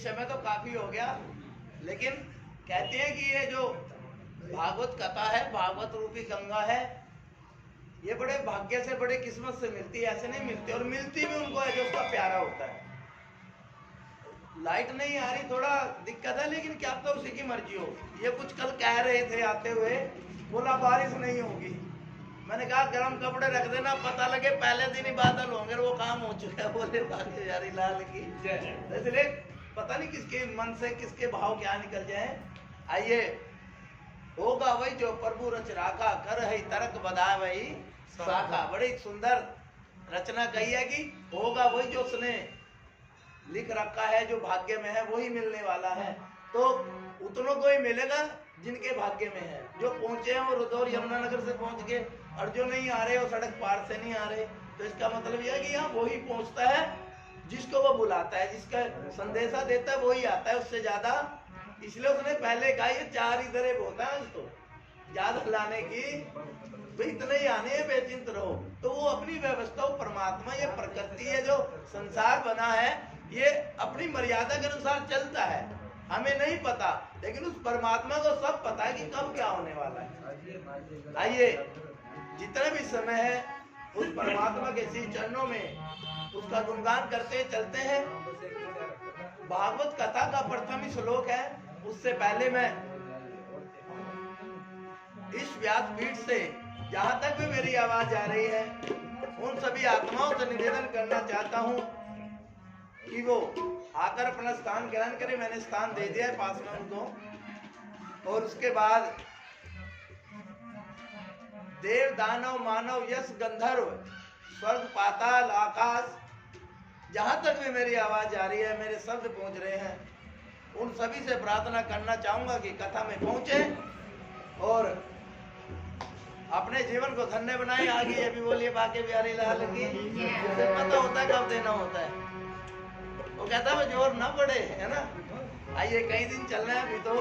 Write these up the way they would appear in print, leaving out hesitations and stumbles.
समय तो काफी हो गया, लेकिन कहते हैं कि ये जो भागवत कथा है, भागवत रूपी गंगा है, ये बड़े भाग्य से, बड़े किस्मत से मिलती है, ऐसे नहीं मिलती। और मिलती भी उनको है जो उसका प्यारा होता है। लाइट नहीं आ रही, थोड़ा दिक्कत है, लेकिन क्या तो उसी की मर्जी हो। ये कुछ कल कह रहे थे आते हुए, बोला बारिश नहीं होगी। मैंने कहा गर्म कपड़े रख देना, पता लगे पहले दिन ही बादल होंगे, वो काम हो चुका है। बोले बाकी यारी लाल की, इसलिए पता नहीं किसके मन से किसके भाव क्या निकल जाए। आइए, होगा वही जो प्रभु रच राखा, कर है तरक बदा वही शाखा। बड़ी सुंदर रचना कही है कि होगा वही जो उसने लिख रखा है, जो भाग्य में है वही मिलने वाला है। तो उतनों को ही मिलेगा जिनके भाग्य में है। जो पहुंचे हैं वो रुदौर यमुनानगर से पहुंच गए, और जो नहीं आ रहे वो सड़क पार से नहीं आ रहे। तो इसका मतलब यह है कि यहाँ वही पहुंचता है जिसको वो बुलाता है, जिसका संदेशा देता है वही आता है, उससे ज्यादा। इसलिए उसने पहले कहा ये चार ही दरे होता है, उसको ज्यादा लाने की भाई इतने ही आने हैं, बेचिंत रहो। तो वो अपनी व्यवस्था, वो परमात्मा, ये प्रकृति है जो संसार बना है, ये अपनी मर्यादा के अनुसार चलता है। हमें नहीं पता, लेकिन उस परमात्मा को सब पता है कि कब क्या होने वाला है। आइए, जितने भी समय है उस परमात्मा के श्री चरणों में उसका गुणगान करते चलते हैं। भागवत कथा का प्रथम श्लोक है। उससे पहले मैं इस व्यासपीठ से जहां तक भी मेरी आवाज आ रही है, उन सभी आत्माओं से निवेदन करना चाहता हूं कि वो आकर अपना स्थान ग्रहण करें। मैंने स्थान दे दिया है पास में उनको। और उसके बाद देव, दानव, मानव, यश, गंधर्व, स्वर्ग, पाताल, आकाश, जहां तक भी मेरी आवाज आ रही है, मेरे शब्द पहुंच रहे हैं, उन सभी से प्रार्थना करना चाहूंगा कि कथा में पहुंचे और अपने जीवन को धन्य बनाए। आगे ये भी बोलिए बाके बिहारी लाल की। उसे पता होता है कब देना होता है, वो कहता है जोर ना पड़े, है ना। आइए, कई दिन चल रहे हैं अभी तो।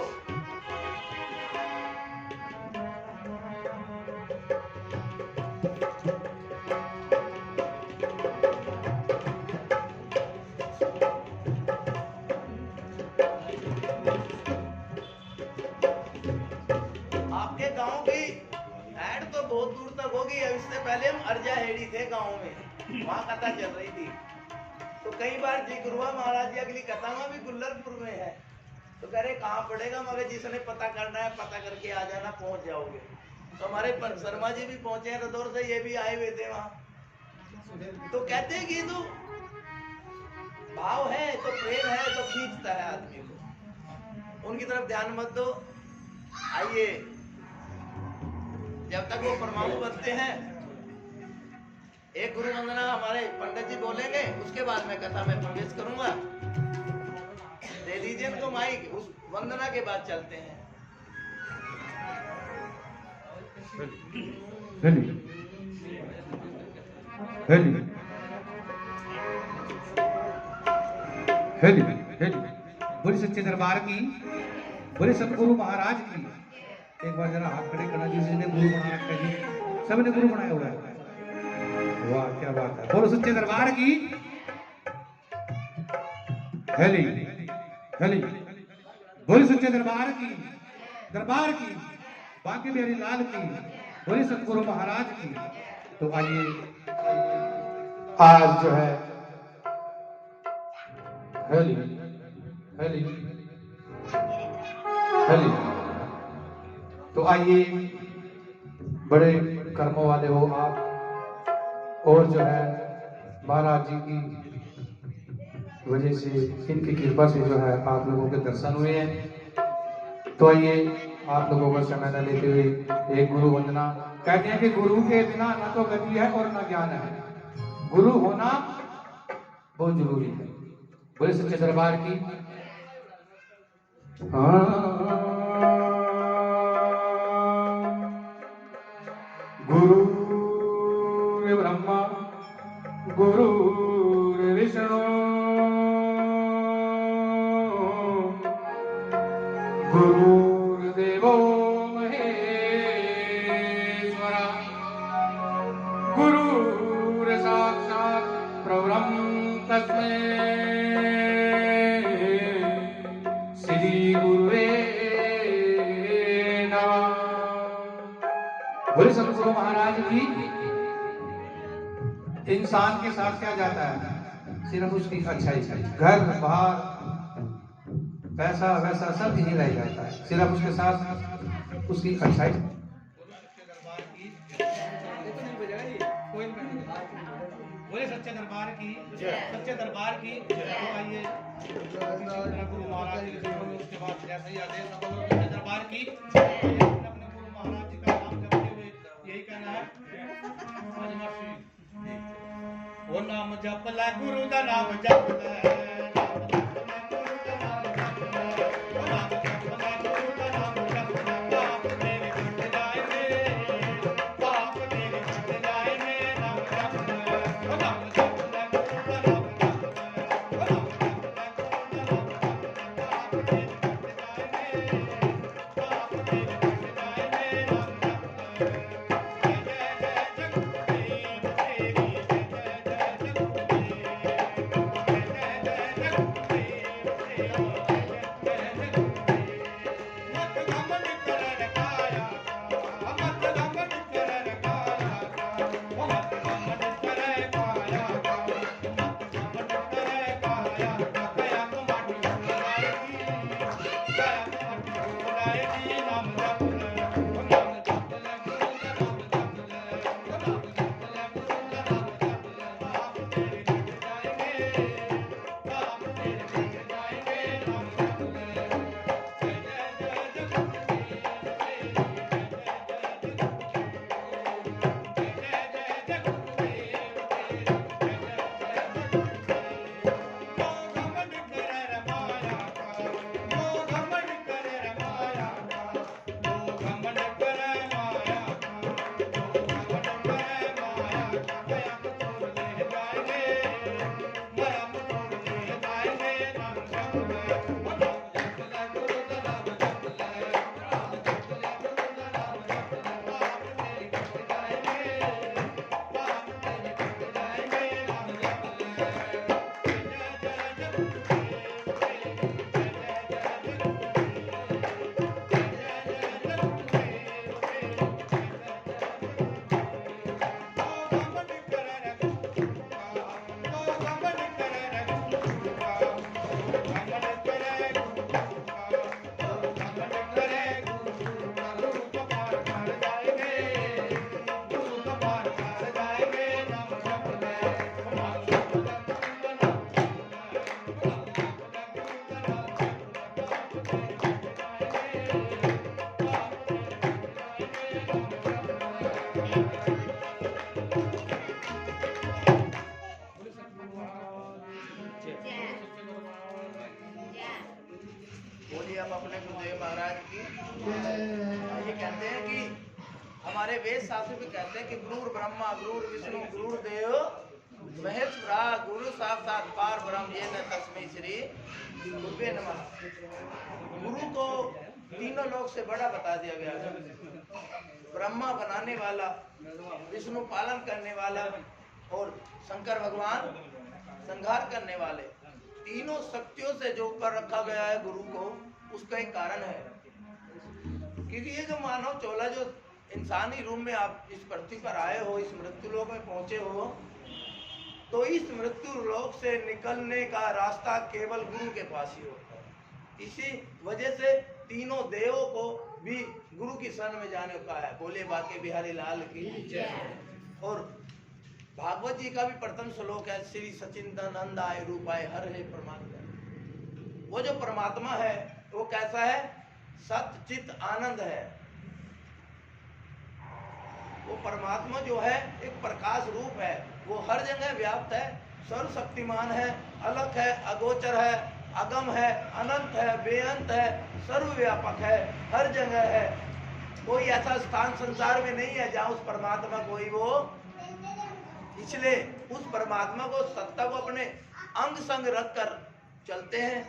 आपके गांव की ऐड तो बहुत दूर तक होगी। इससे पहले हम अर्जा हेड़ी थे गांव में, वहां कथा चल रही थी। तो कई बार जी गुरुआ महाराज जी अगली कथा में भी गुल्लरपुर में है। तो कह रहे कहाँ पड़ेगा, मगर जिसने पता करना है पता करके आ जाना, पहुंच जाओगे। तो हमारे शर्मा जी भी पहुंचे हैं रदौर से, ये भी आए हुए थे वहां। तो कहते हैं कि तो भाव है तो प्रेम है तो खींचता है आदमी को, उनकी तरफ ध्यान मत दो। आइए, जब तक वो परमाणु बनते हैं, एक गुरु वंदना हमारे पंडित जी बोलेंगे, उसके बाद मैं कथा में प्रवेश करूंगा। दे दीजिए इनको माइक, उस वंदना के बाद चलते हैं। हेली हेली हेली हेली, बोले सच्चे दरबार की, बोले सतगुरु महाराज की। एक बार जरा हाथ खड़े करना, जिसने गुरु बना रखा जी, सबने गुरु बनाया हुआ है। वाह क्या बात है, बोलो सच्चे दरबार की। हेली हेली, बोले सच्चे दरबार की, दरबार की, बाकी बिहारी लाल की, बोले सतगुरु महाराज की। तो आइए, आज जो है हेली हेली हेली, तो आइए, बड़े कर्मों वाले हो आप, और जो है महाराज जी की वजह से, इनकी कृपा से जो है आप लोगों के दर्शन हुए हैं। तो आइए, आप लोगों का समय न लेते हुए एक गुरु वंदना। कहते हैं कि गुरु के बिना न तो गति है और न ज्ञान है, गुरु होना बहुत जरूरी है। बोले सच्चे दरबार की। हाँ गुरुर्ब्रह्मा गुरुर्विष्णु गुरुर्देवो महेश्वरा गुरुर्साक्षात् परब्रह्म तस्मै श्री गुरुवे नमः। बोले सतगुरु महाराज की। इंसान के साथ क्या जाता है? सिर्फ उसकी अच्छाई, घर बाहर पैसा वैसा सब यही रह जाता है, सिर्फ उसके साथ उसकी अच्छाई। बोले सच्चे दरबार की, सच्चे दरबार की। तो आइए गुरु महाराज जी के उसके बाद जैसे ही आदेश सच्चे दरबार की अपने गुरु महाराज जी का नाम जपते हुए यही कहना है। वो नाम जप ले गुरु का नाम जप ले, हम अपने गुरुदेव महाराज की। ये कहते हैं कि हमारे वेद शास्त्र भी कहते हैं कि गुरु ब्रह्मा गुरु विष्णु गुरु देव महेश्वरा गुरु साक्षात पार ब्रह्म ये न तस्मै श्री गुरुवे नमः। गुरु को तीनों लोक से बड़ा बता दिया गया है। ब्रह्मा बनाने वाला, विष्णु पालन करने वाला और शंकर भगवान संहार करने वाले, तीनों शक्तियों से जो ऊपर रखा गया है गुरु को, उसका एक कारण है। क्योंकि ये जो मानव चोला, जो इंसानी रूप में आप इस पृथ्वी पर आए हो, इस मृत्यु लोक में पहुंचे हो, तो इस मृत्यु लोक से निकलने का रास्ता केवल गुरु के पास ही होता है। इसी वजह से तीनों देवों को भी गुरु की शरण में जाने का है। बोले बाके बिहारी लाल की जय। और भागवत जी का भी प्रथम श्लोक है, श्री सचिदानंद आय रूपाय हर है परमात्मा। वो जो परमात्मा है वो कैसा है? सत चित आनंद है। वो परमात्मा जो है एक प्रकाश रूप है, वो हर जगह व्याप्त है, सर्वशक्तिमान है, अलग है, अगोचर है, अगम है, अनंत है, बेअंत है, सर्वव्यापक है, हर जगह है। कोई ऐसा स्थान संसार में नहीं है जहां उस परमात्मा को ही वो, इसलिए उस परमात्मा को, सत्ता को अपने अंग संग रख कर चलते हैं,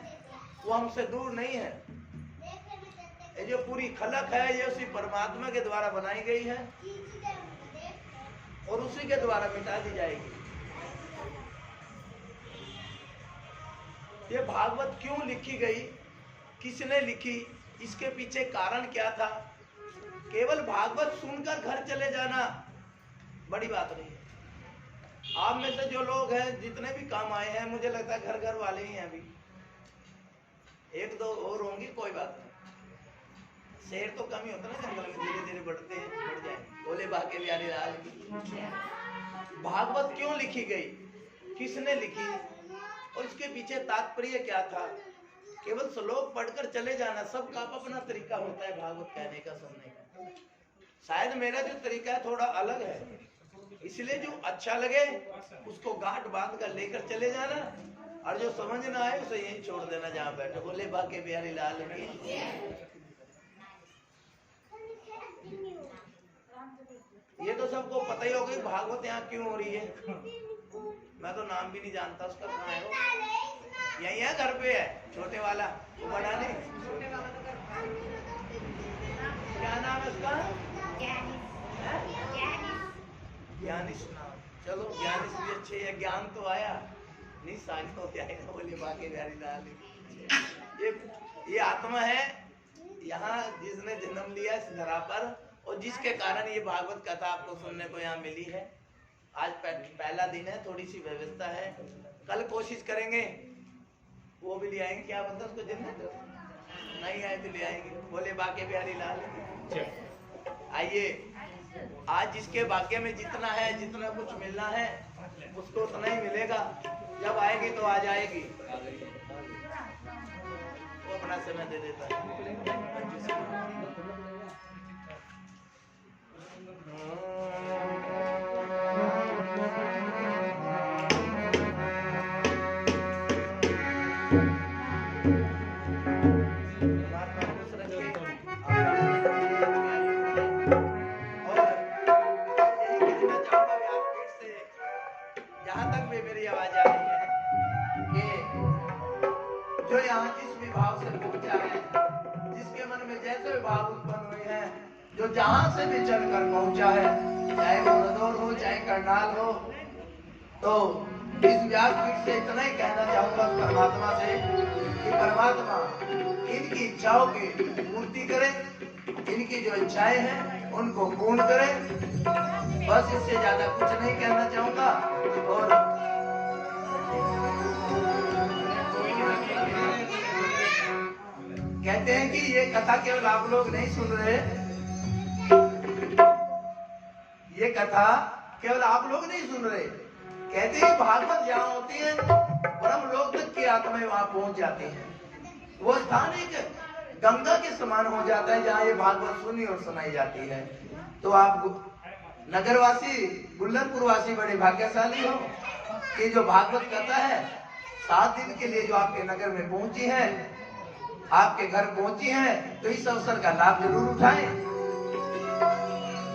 वो हमसे दूर नहीं है। ये जो पूरी खलक है ये उसी परमात्मा के द्वारा बनाई गई है और उसी के द्वारा मिटा दी जाएगी। ये भागवत क्यों लिखी गई, किसने लिखी, इसके पीछे कारण क्या था? केवल भागवत सुनकर घर चले जाना बड़ी बात नहीं है। आप में से जो लोग हैं, जितने भी काम आए हैं, मुझे लगता है घर घर वाले ही हैं। अभी एक दो और होंगी, कोई बात नहीं। शेर तो कम ही होता है ना जंगल में, धीरे धीरे बढ़ते हैं, बढ़ जाएंगे। बोले बाके बिहारी लाल की। भागवत क्यों लिखी गई, किसने लिखी और इसके पीछे तात्पर्य क्या था? केवल श्लोक पढ़कर चले जाना, सबका अपना तरीका होता है भागवत कहने का, सुनने का। शायद मेरा जो तरीका है थोड़ा अलग है, इसलिए जो अच्छा लगे उसको गांठ बांध कर लेकर चले जाना, और जो समझ ना आए उसे यहीं छोड़ देना जहां बैठे। बोले बाके बिहारी लाल की। ये तो सबको पता ही होगा भागवत यहाँ क्यों हो रही है। मैं तो नाम भी नहीं जानता उसका, कहाँ है वो? यही है, घर पे है, छोटे वाला, बड़ा नहीं। क्या नाम है उसका? ज्ञानिश नाम। चलो ज्ञानिश भी अच्छे है, ज्ञान तो आया नहीं, साग तो आएगा। बोले बाकी बिहारी लाल। ये आत्मा है यहाँ जिसने जन्म लिया इस धरा पर, और जिसके कारण ये भागवत कथा आपको सुनने को यहाँ मिली है। आज पहला दिन है, थोड़ी सी व्यवस्था है, कल कोशिश करेंगे वो भी ले आएंगे। क्या बोलते उसको, जिन्हें तो नहीं आए तो ले आएंगे। बोले बाके बिहारी लाल। आइए, आज जिसके भाग्य में जितना है, जितना कुछ मिलना है उसको उतना ही मिलेगा। जब आएगी तो आ जाएगी, वो अपना समय दे देता है। मेरी आवाज आ रही है कि जो यहाँ जिस विभाव से पहुंचा है, जिसके मन में जैसे विभाव उत्पन्न हुए हैं, जो जहां से भी चलकर पहुंचा है, चाहे वो रदौर हो, चाहे करनाल हो, तो इस व्यासपीठ से इतना ही कहना चाहूंगा परमात्मा से कि परमात्मा इनकी इच्छाओं की पूर्ति करे, इनकी जो इच्छाएं हैं उनको पूर्ण करे। बस इससे ज्यादा कुछ नहीं कहना चाहूंगा। और कहते हैं कि ये कथा केवल आप लोग नहीं सुन रहे, ये कथा केवल आप लोग नहीं सुन रहे। कहते हैं भागवत जहाँ होती है परम लोक तक की आत्माएं वहां पहुंच जाती हैं। वो स्थान एक गंगा के समान हो जाता है जहाँ ये भागवत सुनी और सुनाई जाती है। तो आप नगरवासी, गुल्लरपुर वासी बड़े भाग्यशाली हो कि जो भागवत कथा है 7 दिन के लिए जो आपके नगर में पहुंची है, आपके घर पहुंची है, तो इस अवसर का लाभ जरूर उठाएं।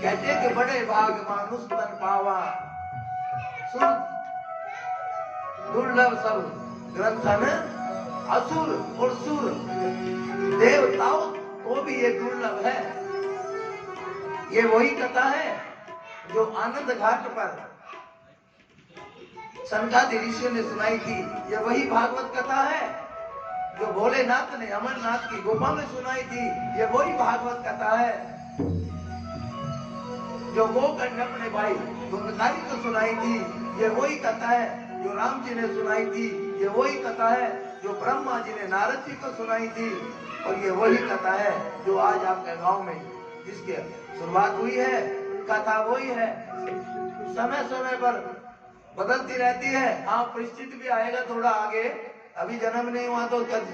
कहते हैं कि बड़े भाग मानुष तन पावा, सुन दुर्लभ सब ग्रंथन, असुर और सुर देवताओं को भी ये दुर्लभ है। ये वही कथा है जो आनंद घाट पर सनकादि ऋषियों ने सुनाई थी। ये वही भागवत कथा है जो भोलेनाथ ने अमरनाथ की गुफा में सुनाई थी। ये वही भागवत कथा है जो गोकर्ण अपने भाई धुंधकारी को सुनाई थी। ये वही कथा है जो राम जी ने सुनाई थी। ये वही कथा है जो ब्रह्मा जी ने नारद जी को सुनाई थी। और ये वही कथा है जो आज आपके गांव में जिसकी शुरुआत हुई है, कथा वही है। समय समय पर बदलती रहती है। हाँ, परिस्थिति भी आएगा थोड़ा आगे, अभी जन्म नहीं हुआ तो कल।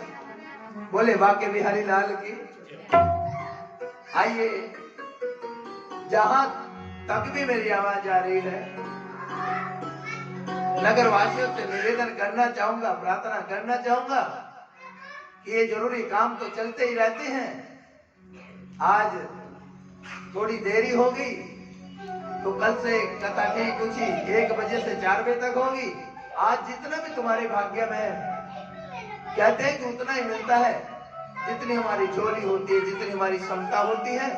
बोले बाके बिहारी लाल की। आइए, जहां तक भी मेरी आवाज आ रही है, नगर वासियों से निवेदन करना चाहूंगा, प्रार्थना करना चाहूंगा कि ये जरूरी काम तो चलते ही रहते हैं। आज थोड़ी देरी होगी तो कल से कथा ठीक कुछ ही 1 बजे से 4 बजे तक होगी। आज जितना भी तुम्हारे भाग्य में है, कहते हैं कि उतना ही मिलता है जितनी हमारी झोली होती है, जितनी हमारी क्षमता होती है।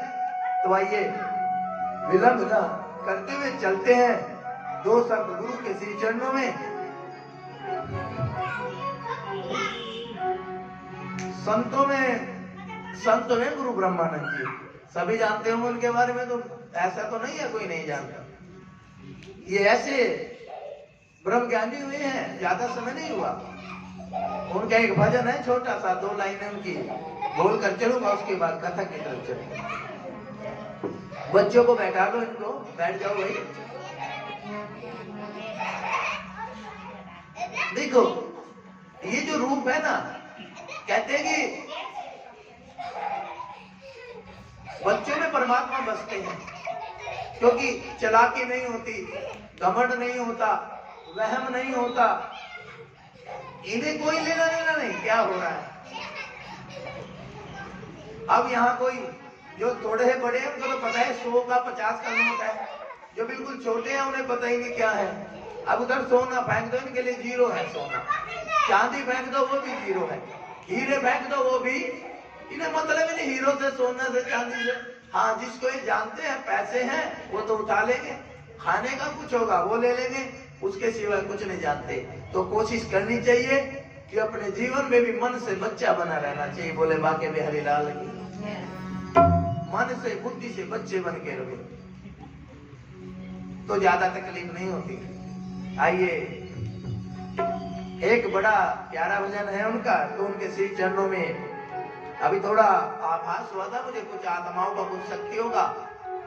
तो आइए विलंब न करते हुए चलते हैं 2 संत गुरु के श्री चरणों में। संत में गुरु ब्रह्मानंद जी सभी जानते होंगे उनके बारे में, तो ऐसा तो नहीं है कोई नहीं जानता। ये ऐसे ब्रह्म ज्ञानी हुए हैं, ज्यादा समय नहीं हुआ। उनका एक भजन है छोटा सा, 2 लाइनें उनकी बोल कर चलूंगा, उसके बाद कथा की तरफ चलूंगा। बच्चों को बैठा लो, इनको बैठ जाओ भाई। देखो ये जो रूप है ना, कहते हैं कि बच्चों में परमात्मा बसते हैं, क्योंकि चालाकी नहीं होती, घमंड नहीं होता, वहम नहीं होता, इन्हें कोई लेना देना नहीं क्या हो रहा है। अब यहाँ कोई जो थोड़े है बड़े हैं उनको तो पता है 100 का 50 का नोट है, जो बिल्कुल छोटे हैं उन्हें पता ही नहीं क्या है। अब उधर सोना फेंक दो, इनके लिए 0 है सोना। चांदी फेंक दो, वो भी 0 है। हीरे फेंक दो, वो भी, इन्हें मतलब ही नहीं हीरो से, सोना से, चांदी से। हाँ, जिसको ये जानते हैं पैसे हैं वो तो उठा लेंगे, खाने का कुछ होगा वो ले लेंगे, उसके सिवा कुछ नहीं जानते। तो कोशिश करनी चाहिए कि अपने जीवन में भी मन से बच्चा बना रहना चाहिए। बोले बाके बिहारी लाल की, मन से बुद्धि से बच्चे बन के रहो तो ज्यादा तकलीफ नहीं होती। आइए, एक बड़ा प्यारा भजन है उनका, तो उनके श्री चरणों में अभी थोड़ा आभास हुआ था मुझे, कुछ आत्माओं का कुछ शक्ति होगा,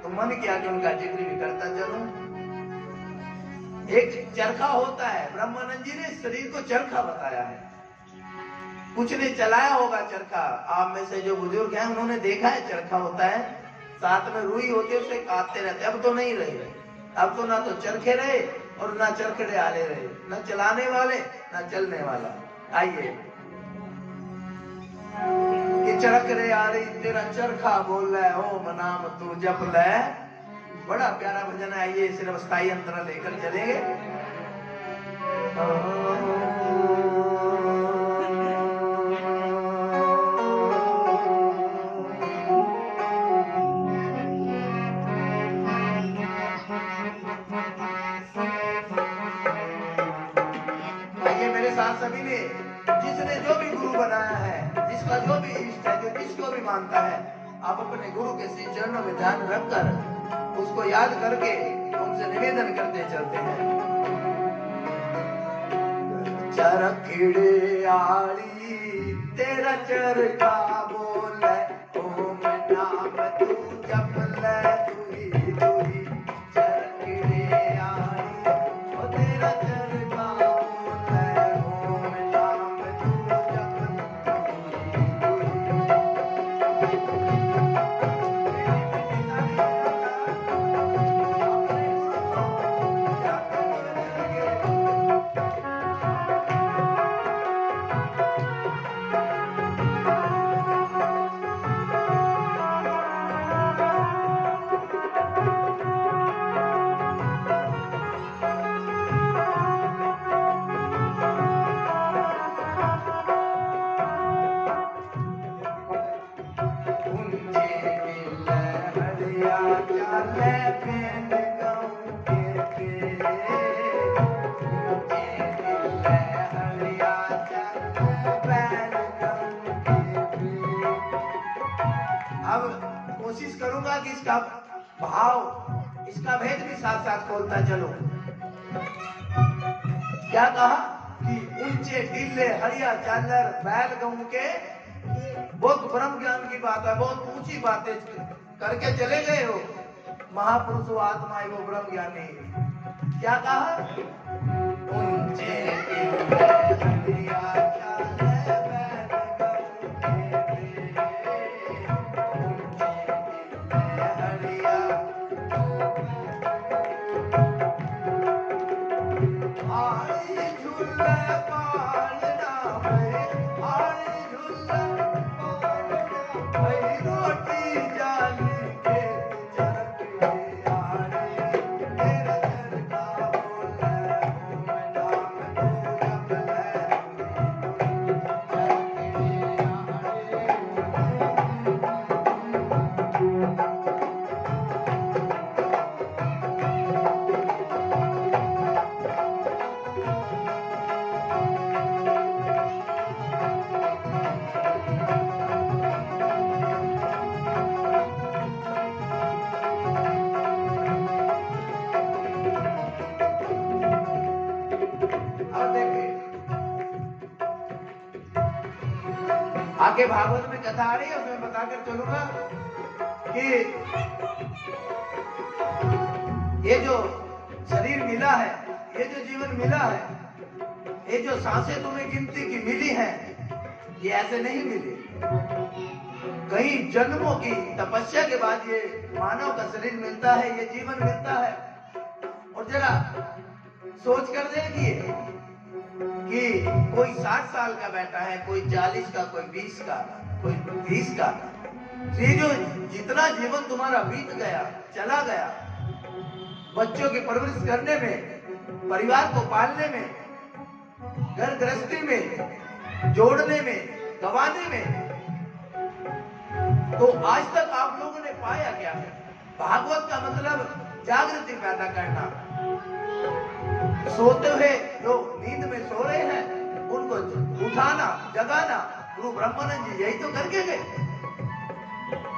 तो मन किया कि उनका जिक्र भी करता चलूं। एक चरखा होता है, ब्रह्मानंद जी ने शरीर को चरखा बताया है। कुछ ने चलाया होगा चरखा, आप में से जो बुजुर्ग हैं उन्होंने देखा है चरखा होता है, साथ में रुई होती है, उसे काटते रहते। अब तो नहीं रहे, अब तो ना तो चरखे रहे और ना चरखड़े आले रहे, ना चलाने वाले ना चलने वाला। आइए, कि चरख रे आ रही तेरा चरखा बोल रहा है, ओम नाम तू जप ले। बड़ा प्यारा भजन है। आइए, सिर्फ स्थाई अंतरा लेकर चलेंगे। आइए मेरे साथ सभी ने, जिसने जो भी गुरु बनाया है, जिसका जो भी इष्ट है, जो जिसको भी मानता है, आप अपने गुरु के श्री चरणों में ध्यान रखकर उसको याद करके उनसे निवेदन करते चलते हैं। चरखड़े आड़ी तेरा चरखा बोले, ओम नाम तू जप ले, तुही तुही। चरखड़े आड़ी ओ तेरा चरखा बोले, ओम नाम तू जप ले, तुही तुही। अब कोशिश करूंगा कि इसका भाव, इसका भेद भी साथ साथ खोलता चलो। क्या कहा कि ऊंचे टीले हरिया चादर बैल गऊ के, बहुत ब्रह्म ज्ञान की बात है, बहुत ऊंची बातें करके चले गए हो। महापुरुष वो आत्मा है, वो ब्रह्म ज्ञानी। क्या कहा? ऊंचे टीले हरिया चादर बैल गऊ के, हरिया आई झूले पालना है, आई झूले पालना है, रोटी जाली के आगे भागवत में कथा आ रही है, उसमें बताकर चलूंगा कि ये जो शरीर मिला है, ये जो जीवन मिला है, ये जो सांसें तुम्हें गिनती की मिली हैं, ये ऐसे नहीं मिली। कई जन्मों की तपस्या के बाद ये मानव का शरीर मिलता है, ये जीवन मिलता है। और जरा सोच कर देखिए कि कोई 60 साल का बैठा है, कोई 40 का, कोई 20 का, कोई 30 का। ये जो जितना जीवन तुम्हारा बीत गया, चला गया, बच्चों की परवरिश करने में, परिवार को पालने में, घर गृहस्थी में, जोड़ने में, गंवाने में, तो आज तक आप लोगों ने पाया क्या है? भागवत का मतलब जागृति पैदा करना। सोते हुए जो नींद में सो रहे हैं उनको उठाना, जगाना। गुरु ब्रह्मानंद जी यही तो करके गए,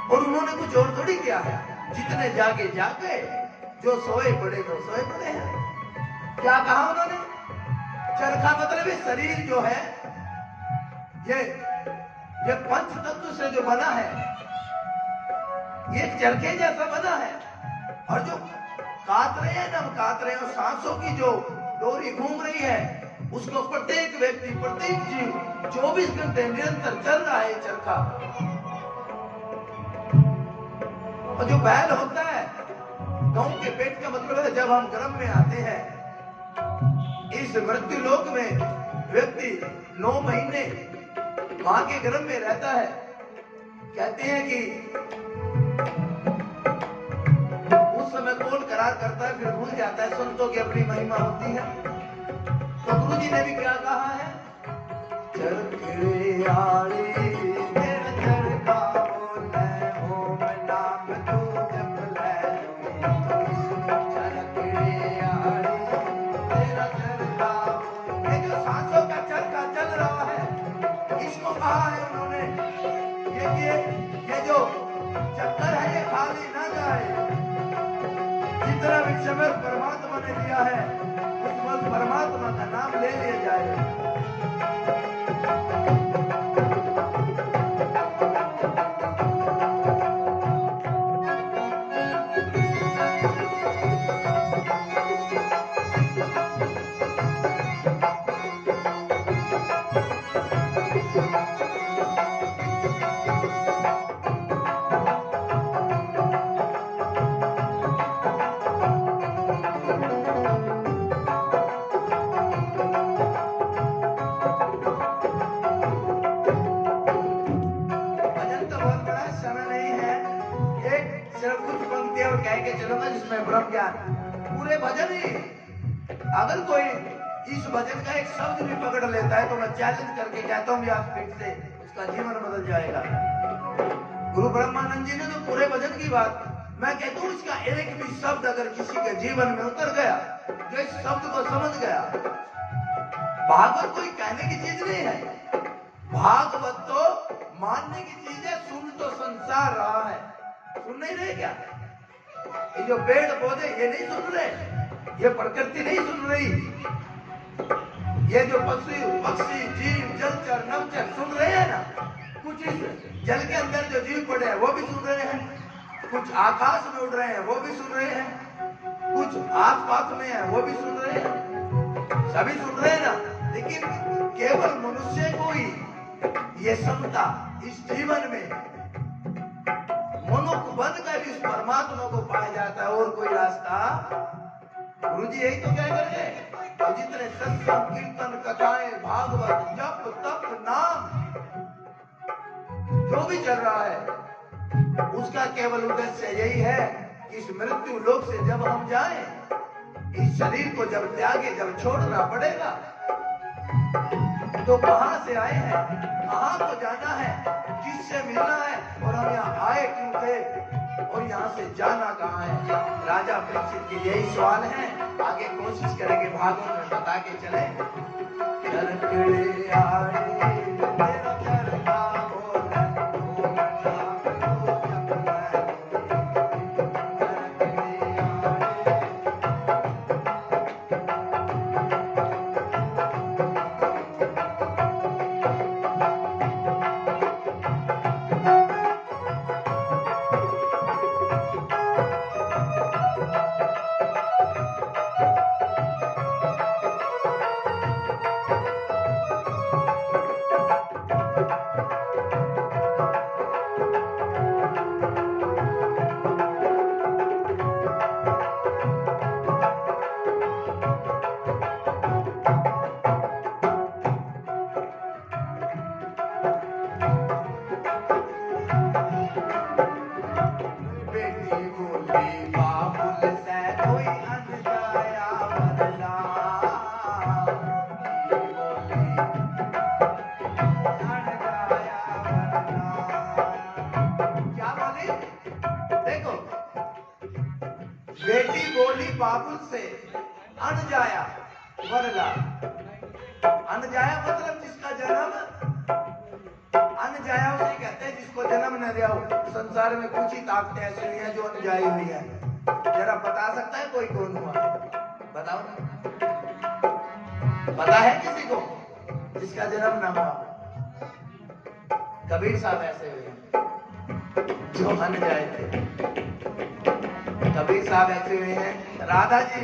और उन्होंने कुछ और थोड़ी किया है। जितने जागे जागे, जो सोए पड़े तो सोए पड़े हैं। क्या कहा उन्होंने? चरखा मतलब ये शरीर जो है, ये पंच तत्व से जो बना है, ये चरखे जैसा बना है। और जो काट रहे हैं, हम काट रहे हैं, और सांसों की जो डोरी घूम रही है, उसको प्रत्येक व्यक्ति, प्रत्येक जीव 24 घंटे निरंतर चल रहा है चरखा। और जो बैल होता है, गांव के पेट का मतलब है जब हम गर्भ में आते हैं, इस मृत्यु लोक में व्यक्ति 9 महीने मां के गर्भ में रहता है। कहते हैं कि उस समय कौन करार करता है, फिर भूल जाता है। संतों की अपनी महिमा होती है। तो गुरु जी ने भी क्या कहा है? चरखे आड़े तेरा चरखा बोले, ओम नाम तू जप ले। चरखे आड़े तेरा चरखा, ये जो सांसों का चरखा चल रहा है, इसको कहा है उन्होंने ये जो चक्कर है, ये खाली ना जाए। जितना भी समय परमात्मा ने दिया है, उस परमात्मा का नाम ले लिया जाए। जिसमें ब्रह्म ज्ञान पूरे भजन ही। अगर कोई इस भजन का एक शब्द भी पकड़ लेता है तो मैं चैलेंज करके कहता हूँ व्यासपीठ से, उसका जीवन बदल जाएगा। गुरु ब्रह्मानंद जी ने तो पूरे भजन की बात, मैं कहता हूँ इसका एक भी शब्द अगर किसी के जीवन में उतर गया, जो इस शब्द को समझ गया, भागवत कोई कहने की चीज नहीं है। भागवत तो मानने की चीज है। सुन तो संसार रहा है, सुन नहीं रहे क्या? ये जो पेड़ पौधे ये नहीं सुन रहे, ये प्रकृति नहीं सुन रही, ये जो पशु पक्षी जीव जलचर नवचर सुन रहे हैं ना। कुछ इस जल के अंदर जो जीव पड़े हैं वो भी सुन रहे हैं, कुछ आकाश में उड़ रहे हैं वो भी सुन रहे हैं, कुछ आसपास में है वो भी सुन रहे हैं, सभी सुन रहे हैं ना। लेकिन केवल मनुष्य को ही ये समता इस जीवन में मनुष्य बनकर इस परमात्मा को पाया जाता है, और कोई रास्ता। गुरु जी यही तो कह रहे हैं। तो जितने सत्संग कीर्तन कथाएं भागवत जप तप नाम जो भी चल रहा है, उसका केवल उद्देश्य यही है कि इस मृत्यु लोक से जब हम जाएं, इस शरीर को जब त्यागे, जब छोड़ना पड़ेगा, तो कहां से आए हैं, कहां को जाना है, किससे मिलना है, और हम यहाँ आए क्यों थे, और यहाँ से जाना कहाँ है। राजा परीक्षित के यही सवाल है। आगे कोशिश करेंगे भागवत में बता के चले। चरखड़े आड़े तेरा चरखा बोले, ओम नाम तू जप ले। चरखड़े आड़े बेटी बोली बाबुल से अनजाया वरला। अनजाया मतलब जिसका जन्म, अनजाया उसे कहते हैं जिसको जन्म न दिया हो। संसार में कुछ ही ताकतें ऐसी हुई हैं जो अनजाई हुई है। जरा बता सकता है कोई कौन हुआ? बताओ, पता है किसी को जिसका जन्म ना हुआ? कबीर साहब ऐसे हुए जो अनजाए थे। कबीर साहब ऐसे हुए हैं। राधा जी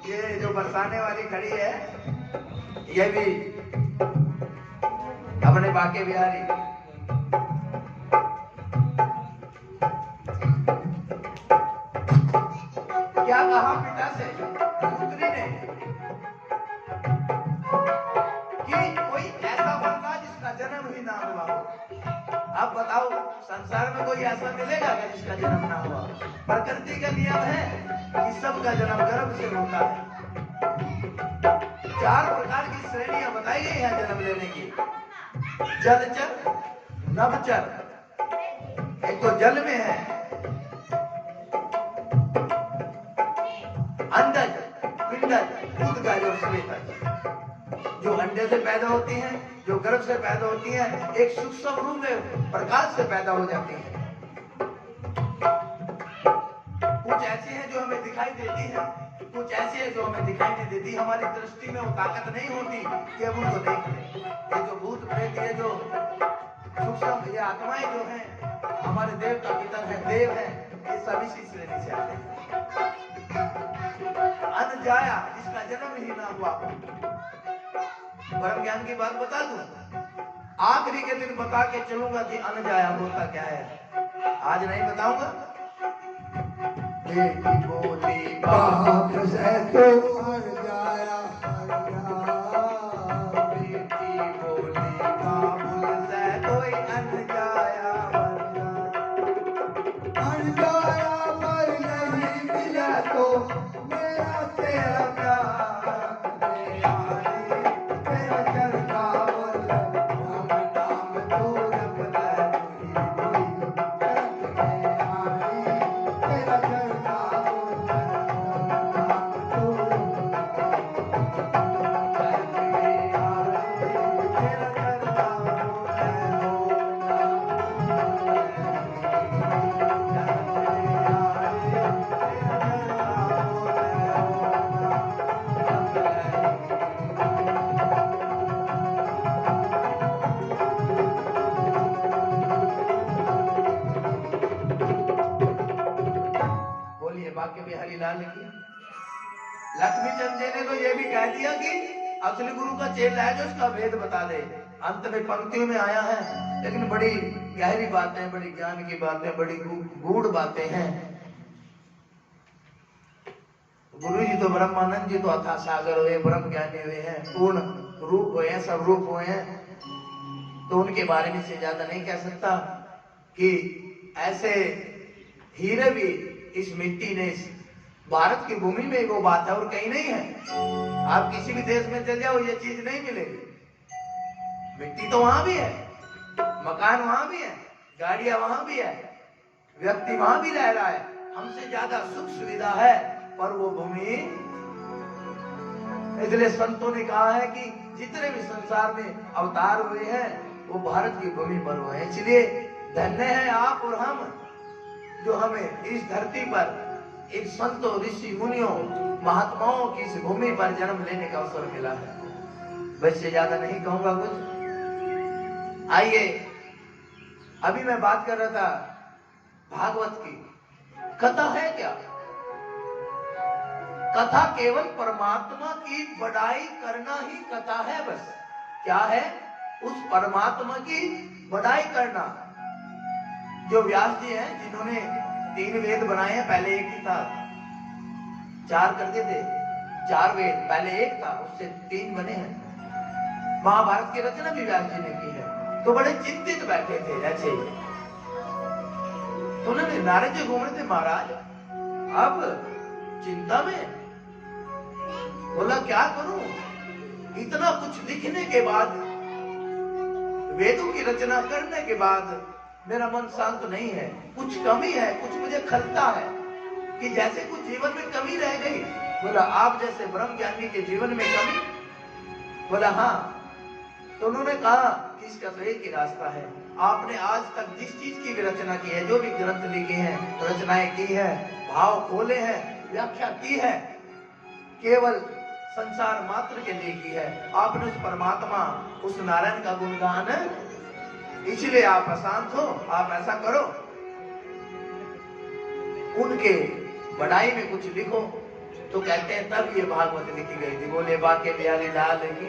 ये जो बरसाने वाली खड़ी है, ये भी अपने बाके बिहारी। क्या कहा पिता से पुत्री ने कि कोई ऐसा बनना जिसका जन्म ही ना हुआ हो। अब बताओ, संसार में कोई ऐसा मिलेगा क्या जिसका जन्म ना हुआ? प्रकृति का नियम है कि सबका जन्म गर्भ से होता है। 4 प्रकार की श्रेणियां बताई गई हैं जन्म लेने की। जलचर, नभचर, एक तो जल में है, अंडज, पिंडज, दूध का जो श्वेतज, जो अंडे से पैदा होती हैं, जो गर्भ से पैदा होती हैं, एक सूक्ष्म रूप में प्रकाश से पैदा हो जाती हैं। कुछ ऐसी हैं जो हमें दिखाई देती हैं, कुछ ऐसी है जो हमें दिखाई नहीं देती। हमारी दृष्टि में वो ताकत नहीं होती कि हम उनको देख लें। ये जो भूत प्रेत, ये जो सूक्ष्म, ये आत्माएं जो हैं, हमारे देवता पितर हैं, देव हैं, ये सभी इसी श्रेणी से आते हैं। अनजाया जिसका जन्म ही ना हुआ। परम ज्ञान की बात बता दूं, आखिरी के दिन बता के चलूंगा कि अनजाया होता क्या है। आज नहीं बताऊंगा। बेटी बोली बाप से तो अनजाया, बेटी बोली बाबुल से कोई अनजाया, अनजाया मर नहीं मिला तो मेरा तेरा प्यार। लक्ष्मीचंद जी ने तो ये भी कह दिया कि असली गुरु का चेला है जो उसका वेद बता दे। अंत में पंक्तियों में आया है, लेकिन बड़ी गहरी बातें, बड़ी ज्ञान की बातें, बड़ी गूढ़ बातें हैं। गुरु जी तो ब्रह्मानंद जी तो अथा सागर हुए, ब्रह्म ज्ञानी हुए हैं, पूर्ण रूप हुए हैं, सब रूप हुए हैं। तो उनके बारे में से ज्यादा नहीं कह सकता कि ऐसे हीरे भी इस मिट्टी ने, इस भारत की भूमि में वो बात है और कहीं नहीं है। आप किसी भी देश में चल जाओ ये चीज नहीं मिलेगी। मिट्टी तो वहां भी है, मकान वहां भी है, गाड़ियां वहां भी है, व्यक्ति वहां भी रह रहा है, हमसे ज्यादा सुख सुविधा है, पर वो भूमि। इसलिए संतों ने कहा है कि जितने भी संसार में अवतार हुए हैं वो भारत की भूमि पर हुए हैं। इसलिए धन्य है आप और हम जो हमें इस धरती पर इन संतों, ऋषि मुनियों, महात्माओं की इस भूमि पर जन्म लेने का अवसर मिला है। वैसे ज्यादा नहीं कहूंगा कुछ। आइए, अभी मैं बात कर रहा था भागवत की। कथा है क्या? कथा केवल परमात्मा की बड़ाई करना ही कथा है। बस क्या है? उस परमात्मा की बड़ाई करना। जो व्यास जी हैं जिन्होंने 3 वेद बनाए हैं, पहले एक ही था, 4 कर दिए थे। 4 वेद, पहले एक था, उससे 3 बने हैं। महाभारत की रचना भी व्यास जी ने की है। तो बड़े चिंतित बैठे थे ऐसे ही। तो उन्होंने नारद जी घूम रहे थे, महाराज अब चिंता में। बोला क्या करूं, इतना कुछ लिखने के बाद, वेदों की रचना करने के बाद मेरा मन शांत नहीं है, कुछ कमी है, कुछ मुझे खलता है। कि जैसे कुछ जीवन में कमी रह गई। बोला आप जैसे ब्रह्म ज्ञानी के जीवन में कमी? बोला हाँ। तो उन्होंने कहा कि इसका तो एक ही रास्ता है, आपने आज तक जिस चीज की भी रचना की है, जो भी ग्रंथ लिखे हैं, रचनाएं की है, भाव खोले हैं, व्याख्या की है, केवल संसार मात्र के लिए की है। आपने उस परमात्मा, उस नारायण का गुणगान, इसलिए आप अशांत हो। आप ऐसा करो, उनके बढ़ाई में कुछ लिखो। तो कहते हैं तब ये भागवत लिखी गई थी। बोले बाके बिहारी लाल की।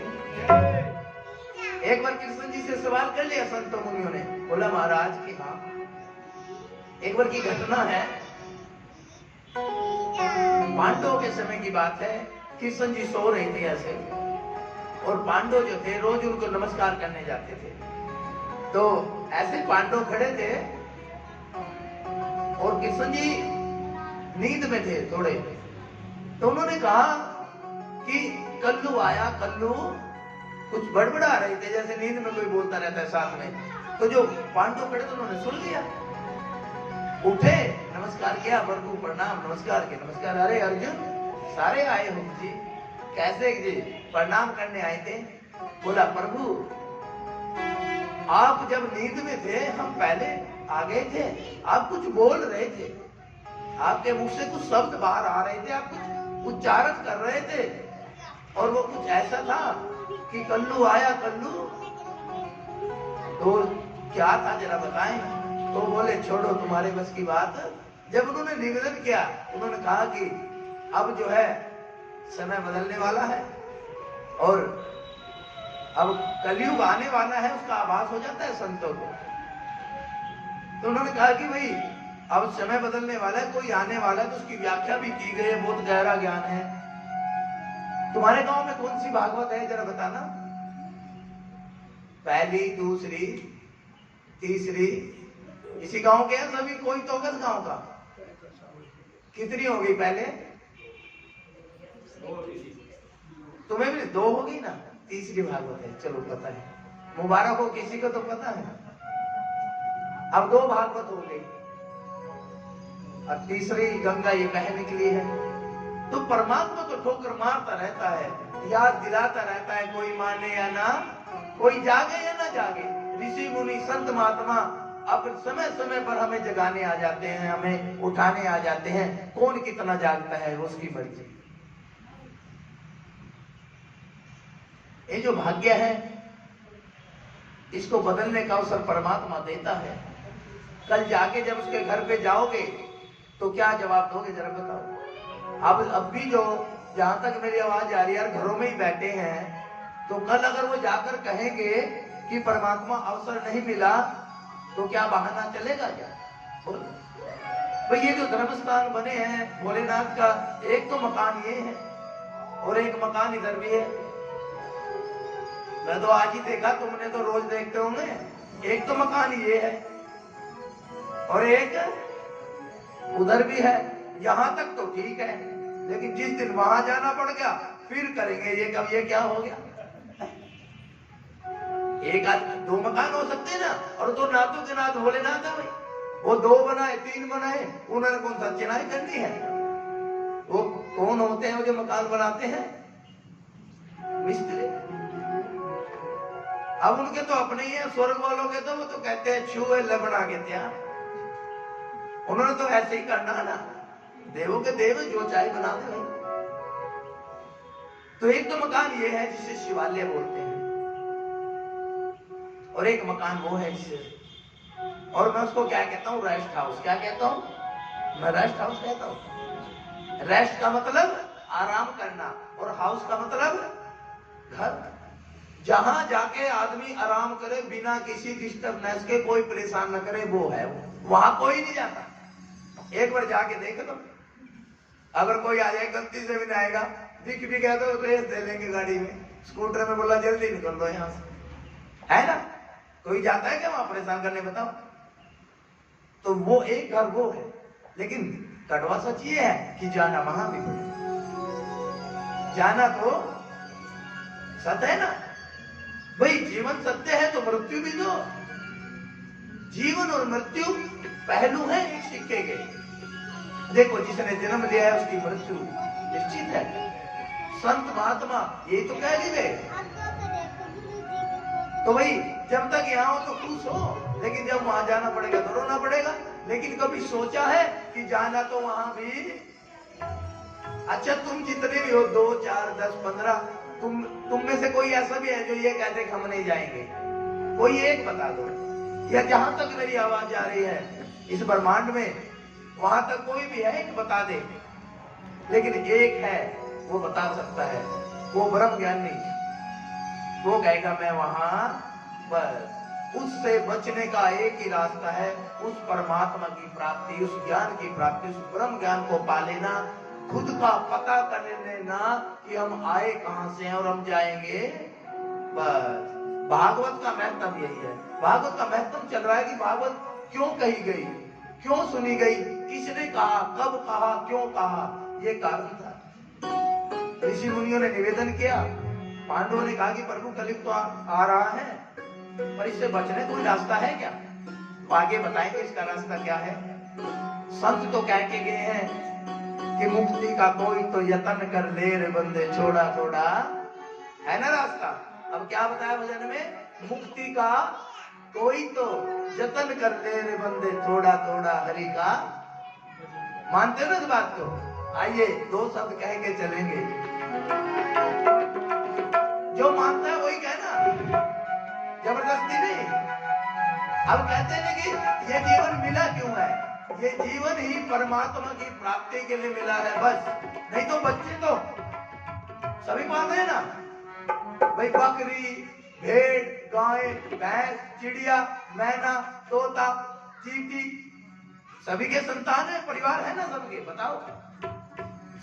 एक बार कृष्ण जी से सवाल कर लिया संतों मुनियों ने। बोला महाराज की हाँ, एक बार की घटना है, पांडवों के समय की बात है। कृष्ण जी सो रहे थे ऐसे, और पांडव जो थे रोज उनको नमस्कार करने जाते थे। तो ऐसे पांडव खड़े थे और कृष्ण जी नींद में थे थोड़े। तो उन्होंने कहा कि कल्लू आया, कल्लू कुछ बड़बड़ा रहे थे, जैसे नींद में कोई बोलता रहता है साथ में। तो जो पांडव खड़े थे उन्होंने सुन लिया, उठे, नमस्कार किया, प्रभु प्रणाम, नमस्कार के नमस्कार। अरे अर्जुन सारे आए हो जी, कैसे जी प्रणाम करने आए थे? बोला प्रभु आप जब नींद में थे हम पहले आ गए थे, आप कुछ बोल रहे थे, आपके मुख से कुछ शब्द बाहर आ रहे थे, आप कुछ उच्चारण कर रहे थे, और वो कुछ ऐसा था कि कल्लू आया, कल्लू। तो क्या था जरा बताएं। तो बोले छोड़ो तुम्हारे बस की बात। जब उन्होंने निवेदन किया, उन्होंने कहा कि अब जो है समय बदलने वाला है और अब कलयुग आने वाला है, उसका आभास हो जाता है संतों को। तो उन्होंने कहा कि भाई अब समय बदलने वाला है, कोई आने वाला है, तो उसकी व्याख्या भी की गई है, बहुत गहरा ज्ञान है। तुम्हारे गांव में कौन सी भागवत है जरा बताना? पहली, दूसरी, तीसरी, इसी गांव के हैं सभी? कोई तो किस गांव का? कितनी हो गई पहले? तुम्हें भी 2 हो गई ना, तीसरी भागवत है। चलो पता है, मुबारक हो, किसी को तो पता है। अब 2 भागवत हो गई, अब तीसरी गंगा ये बह निकली है। तो परमात्मा तो ठोकर मारता रहता है, याद दिलाता रहता है, कोई माने या ना, कोई जागे या ना जागे। ऋषि मुनि संत महात्मा अब समय समय पर हमें जगाने आ जाते हैं, हमें उठाने आ जाते हैं। कौन कितना जागता है उसकी मर्जी। ये जो भाग्य है, इसको बदलने का अवसर परमात्मा देता है। कल जाके जब उसके घर पे जाओगे तो क्या जवाब दोगे जरा बताओ। अब भी जो जहां तक मेरी आवाज आ रही है यार, घरों में ही बैठे हैं, तो कल अगर वो जाकर कहेंगे कि परमात्मा अवसर नहीं मिला, तो क्या बहाना चलेगा क्या? भाई ये जो धर्म स्थान बने हैं भोलेनाथ का, एक तो मकान ये है और एक मकान इधर भी है। मैं तो आज ही देखा, तुमने तो रोज देखते होंगे। एक तो मकान ये है और एक उधर भी है। यहां तक तो ठीक है, लेकिन जिस दिन वहां जाना पड़ गया फिर करेंगे ये कब, ये क्या हो गया। एक आदमी 2 मकान हो सकते हैं ना, और तो नातों के नाथ भोलेनाथ है भाई। वो 2 बनाए 3 बनाए, उन्होंने कौन सा चिनाई करनी है? वो कौन होते हैं वो जो मकान बनाते हैं? मिस्त्री। अब उनके तो अपने ही है, स्वर्ग वालों के तो वो तो कहते हैं छुए लबना के त्यार। उन्होंने तो ऐसे ही करना है ना, देवों के देव जो चाहे बना दे भाई। तो एक तो मकान ये है जिसे शिवालय बोलते हैं, और एक मकान वो है जिसे, और मैं उसको क्या कहता हूँ, रेस्ट हाउस। क्या कहता हूँ मैं? रेस्ट हाउस कहता हूँ। रेस्ट का मतलब आराम करना, और हाउस का मतलब घर। जहां जाके आदमी आराम करे बिना किसी डिस्टर्बनेस के, कोई परेशान न करे, वो है वो। वहां कोई नहीं जाता। एक बार जाके देख लो, अगर कोई आ जाए गलती से भी नहीं आएगा, दिख भी गया तो रेस दे लेंगे गाड़ी में, स्कूटर में, बोला जल्दी निकल दो यहाँ से, है ना। कोई जाता है क्या वहां परेशान करने, बताओ। तो वो एक घर वो है, लेकिन कड़वा सच ये है कि जाना वहां भी पड़े। जाना तो सत्य है ना भाई। जीवन सत्य है तो मृत्यु भी तो। जीवन और मृत्यु पहलू है एक सिक्के के। देखो जिसने जन्म लिया है उसकी मृत्यु निश्चित है। संत महात्मा यही तो कह गए। तो भाई जब तक यहाँ हो तो खुश हो, लेकिन जब वहां जाना पड़ेगा तो रोना पड़ेगा। लेकिन कभी सोचा है कि जाना तो वहां भी। अच्छा तुम जितने भी हो 2, 4, 10, 15, तुम में से कोई ऐसा भी है जो ये कहते कि हम नहीं जाएंगे? कोई एक बता दो, या जहां तक मेरी आवाज जा रही है इस ब्रह्मांड में वहां तक कोई भी है एक बता दे। लेकिन एक है वो बता सकता है, वो ब्रह्म ज्ञानी, वो कहेगा मैं वहां। बस उससे बचने का एक ही रास्ता है, उस परमात्मा की प्राप्ति, उस ज्ञान की प्राप्ति, उस ब्रह्म ज्ञान को पा लेना, खुद का पता कर लेना कि हम आए कहां से हैं और हम जाएंगे। बस भागवत का महत्व यही है। भागवत का महत्व चल रहा है कि भागवत क्यों कही गई, क्यों सुनी गई, किसने कहा, कब कहा, क्यों कहा, ये कारण था। ऋषि मुनियों ने निवेदन किया, पांडवों ने कहा कि प्रभु कलयुग तो आ रहा है, पर इससे बचने कोई रास्ता है क्या? तो आगे बताएंगे इसका रास्ता क्या है। संत तो कह के गए हैं कि मुक्ति का कोई तो यत्न कर ले रे बंदे, छोड़ा थोड़ा है ना रास्ता। अब क्या बताया भजन में? मुक्ति का कोई तो यत्न कर ले रे बंदे, थोड़ा थोड़ा हरि का। मानते हो ना इस बात को? आइए 2 शब्द कह के चलेंगे। जो मानता है वही कहना, जबरदस्ती नहीं। अब कहते हैं कि ये जीवन मिला क्यों है? ये जीवन ही परमात्मा की प्राप्ति के लिए मिला है बस। नहीं तो बच्चे तो सभी पालते हैं ना भाई, बकरी, भेड़, गाय, भैंस, चिड़िया, मैना, तोता, चींटी, सभी के संतान है, परिवार है ना सबके। बताओ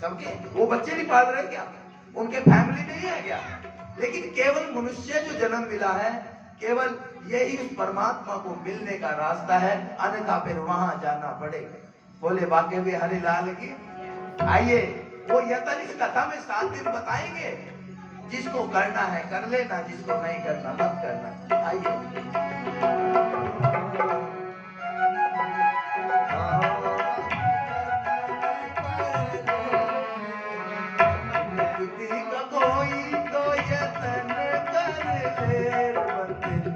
सबके, वो बच्चे नहीं पाल रहे क्या? उनके फैमिली नहीं है क्या? लेकिन केवल मनुष्य जो जन्म मिला है, केवल यही उस परमात्मा को मिलने का रास्ता है, अन्यथा फिर वहां जाना पड़ेगा। बोले बाके भी हरि लाल की। आइए वो यतन इस कथा में 7 दिन बताएंगे। जिसको करना है कर लेना, जिसको नहीं करना मत करना। आइए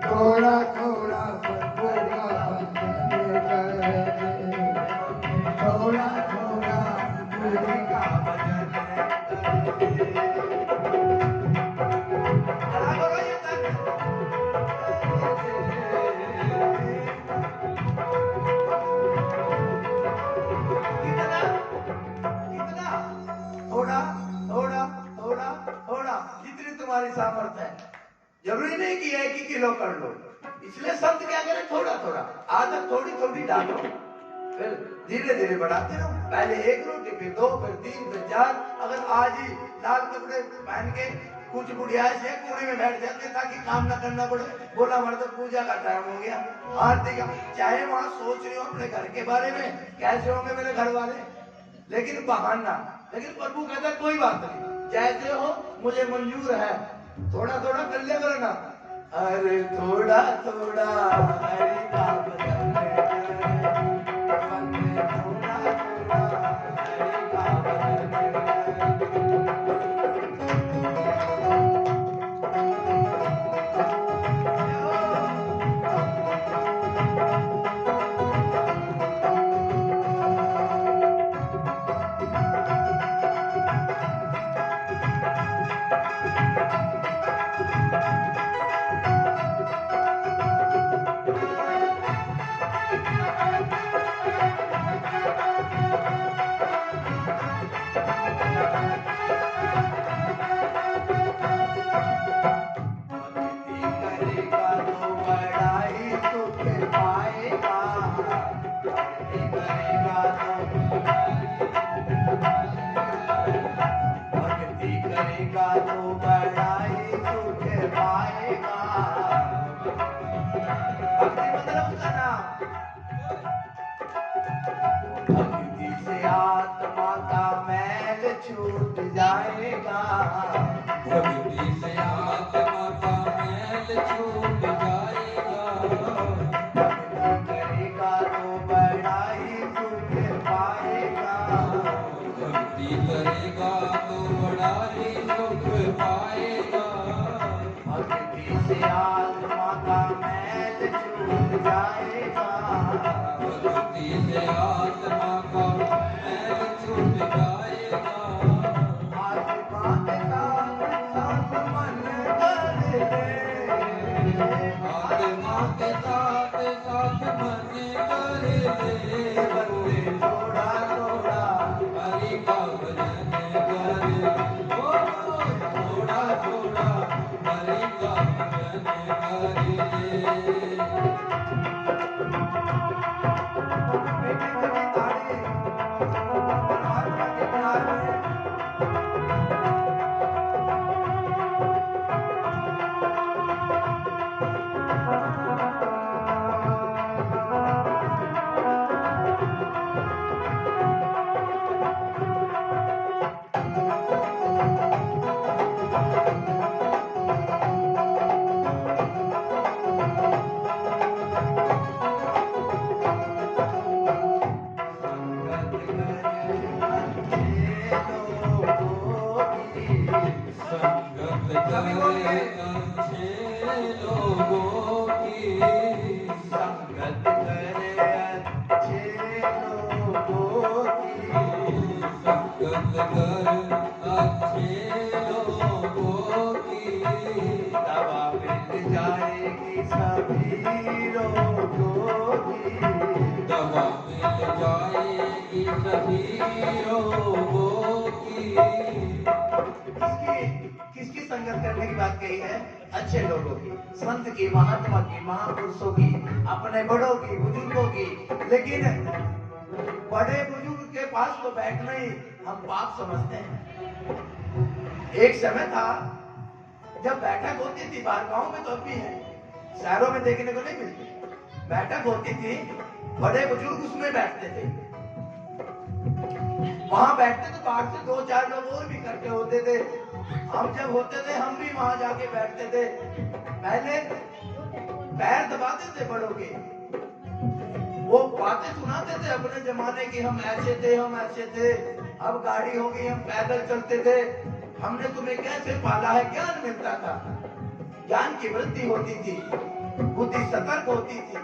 थोड़ा थोड़ा थोड़ा थोड़ा थोड़ा जितनी तुम्हारी सामर्थ्य है। जरूरी नहीं कि 1 किलो कर लो। इसलिए संत क्या करे? थोड़ा थोड़ा आदत थोड़ी थोड़ी डालो, फिर धीरे धीरे बढ़ाते रहो। पहले 1 रोटी, फिर 2, फिर 3, फिर 4। अगर आज ही लाल कपड़े पहन के कुछ बुढ़िया से कोने में बैठ जाते ताकि काम ना करना पड़े, बोला मर्द पूजा का टाइम हो गया, आरती का। चाहे वहां सोच रही हो अपने घर के बारे में, कैसे होंगे मेरे घर वाले, लेकिन बहाना। लेकिन प्रभु कहता कोई बात नहीं, जैसे हो मुझे मंजूर है। थोड़ा थोड़ा कर लिया करो ना। अरे थोड़ा थोड़ा हरि का भजन छूट जाएगा। भक्ति से आत्मा का मैल छूट जाएगा। भक्ति करेगा तो बड़ा ही सुख पाएगा। कीर्ति से आत्मा का मैल छूट जाएगा। आत्मा के साथ साथ मन कर ले, आत्मा के साथ साथ मन कर ले, बंदे थोड़ा थोड़ा हरि का भजन कर, ओ थोड़ा थोड़ा हरि का भजन कर ले। बेटे कभी ताड़ी परमात्मा के प्यार में संगत करे अच्छे लोगों की, संगत करे अच्छे लोगों की, संगत कर अच्छे लोगों की, दवा मिल जाएगी सभी रोगों की। दवा मिल जाएगी सभी रोगों की। किसकी संगत करने की बात कही है? अच्छे लोगों की, संत की, महात्मा की, महापुरुषों की, अपने बड़ों की, बुजुर्गों की। लेकिन बड़े बुजुर्ग के पास तो बैठना ही हम पाप समझते हैं। एक समय था जब बैठक होती थी, बाहर गांव में तो अब भी है, शहरों में देखने को नहीं मिलती। बैठक होती थी, बड़े बुजुर्ग उसमें बैठते थे। वहां बैठते तो बाहर से 2-4 लोग और भी इकट्ठे होते थे। हम जब होते थे हम भी वहां जाके बैठते थे। पहले पैर दबाते थे बड़ों के, वो बातें सुनाते थे अपने जमाने की, हम ऐसे थे, हम ऐसे थे, अब गाड़ी हो गई, हम पैदल चलते थे, हमने तुम्हें कैसे पाला है। ज्ञान मिलता था, ज्ञान की वृद्धि होती थी, बुद्धि सतर्क होती थी।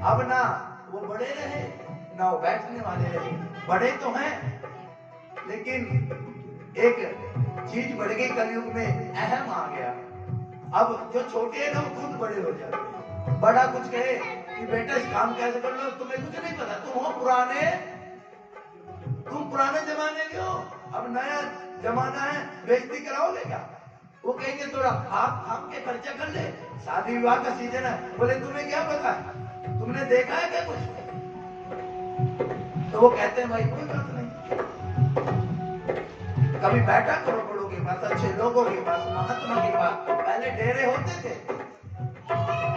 अब ना वो बड़े रहे ना वो बैठने वाले रहे। बड़े तो हैं लेकिन एक चीज बढ़ गई कलयुग में, अहम आ गया। अब जो छोटे हैं ना वो खुद बड़े हो जाते हैं। बड़ा कुछ कहे कि बेटा इस काम कैसे कर लो, तुम्हें कुछ नहीं पता, तुम हो पुराने, तुम पुराने जमाने के हो, अब नया जमाना है, बेइज्जती कराओगे क्या? वो कहेंगे थोड़ा हाथ थाम के खर्चा कर ले, शादी विवाह का सीजन है। बोले तुम्हें क्या पता है, तुमने देखा है क्या कुछ? तो वो कहते हैं भाई कोई बात नहीं, कभी बैठा करो बड़ों के पास, अच्छे लोगों के पास, महात्मा के पास। पहले डेरे होते थे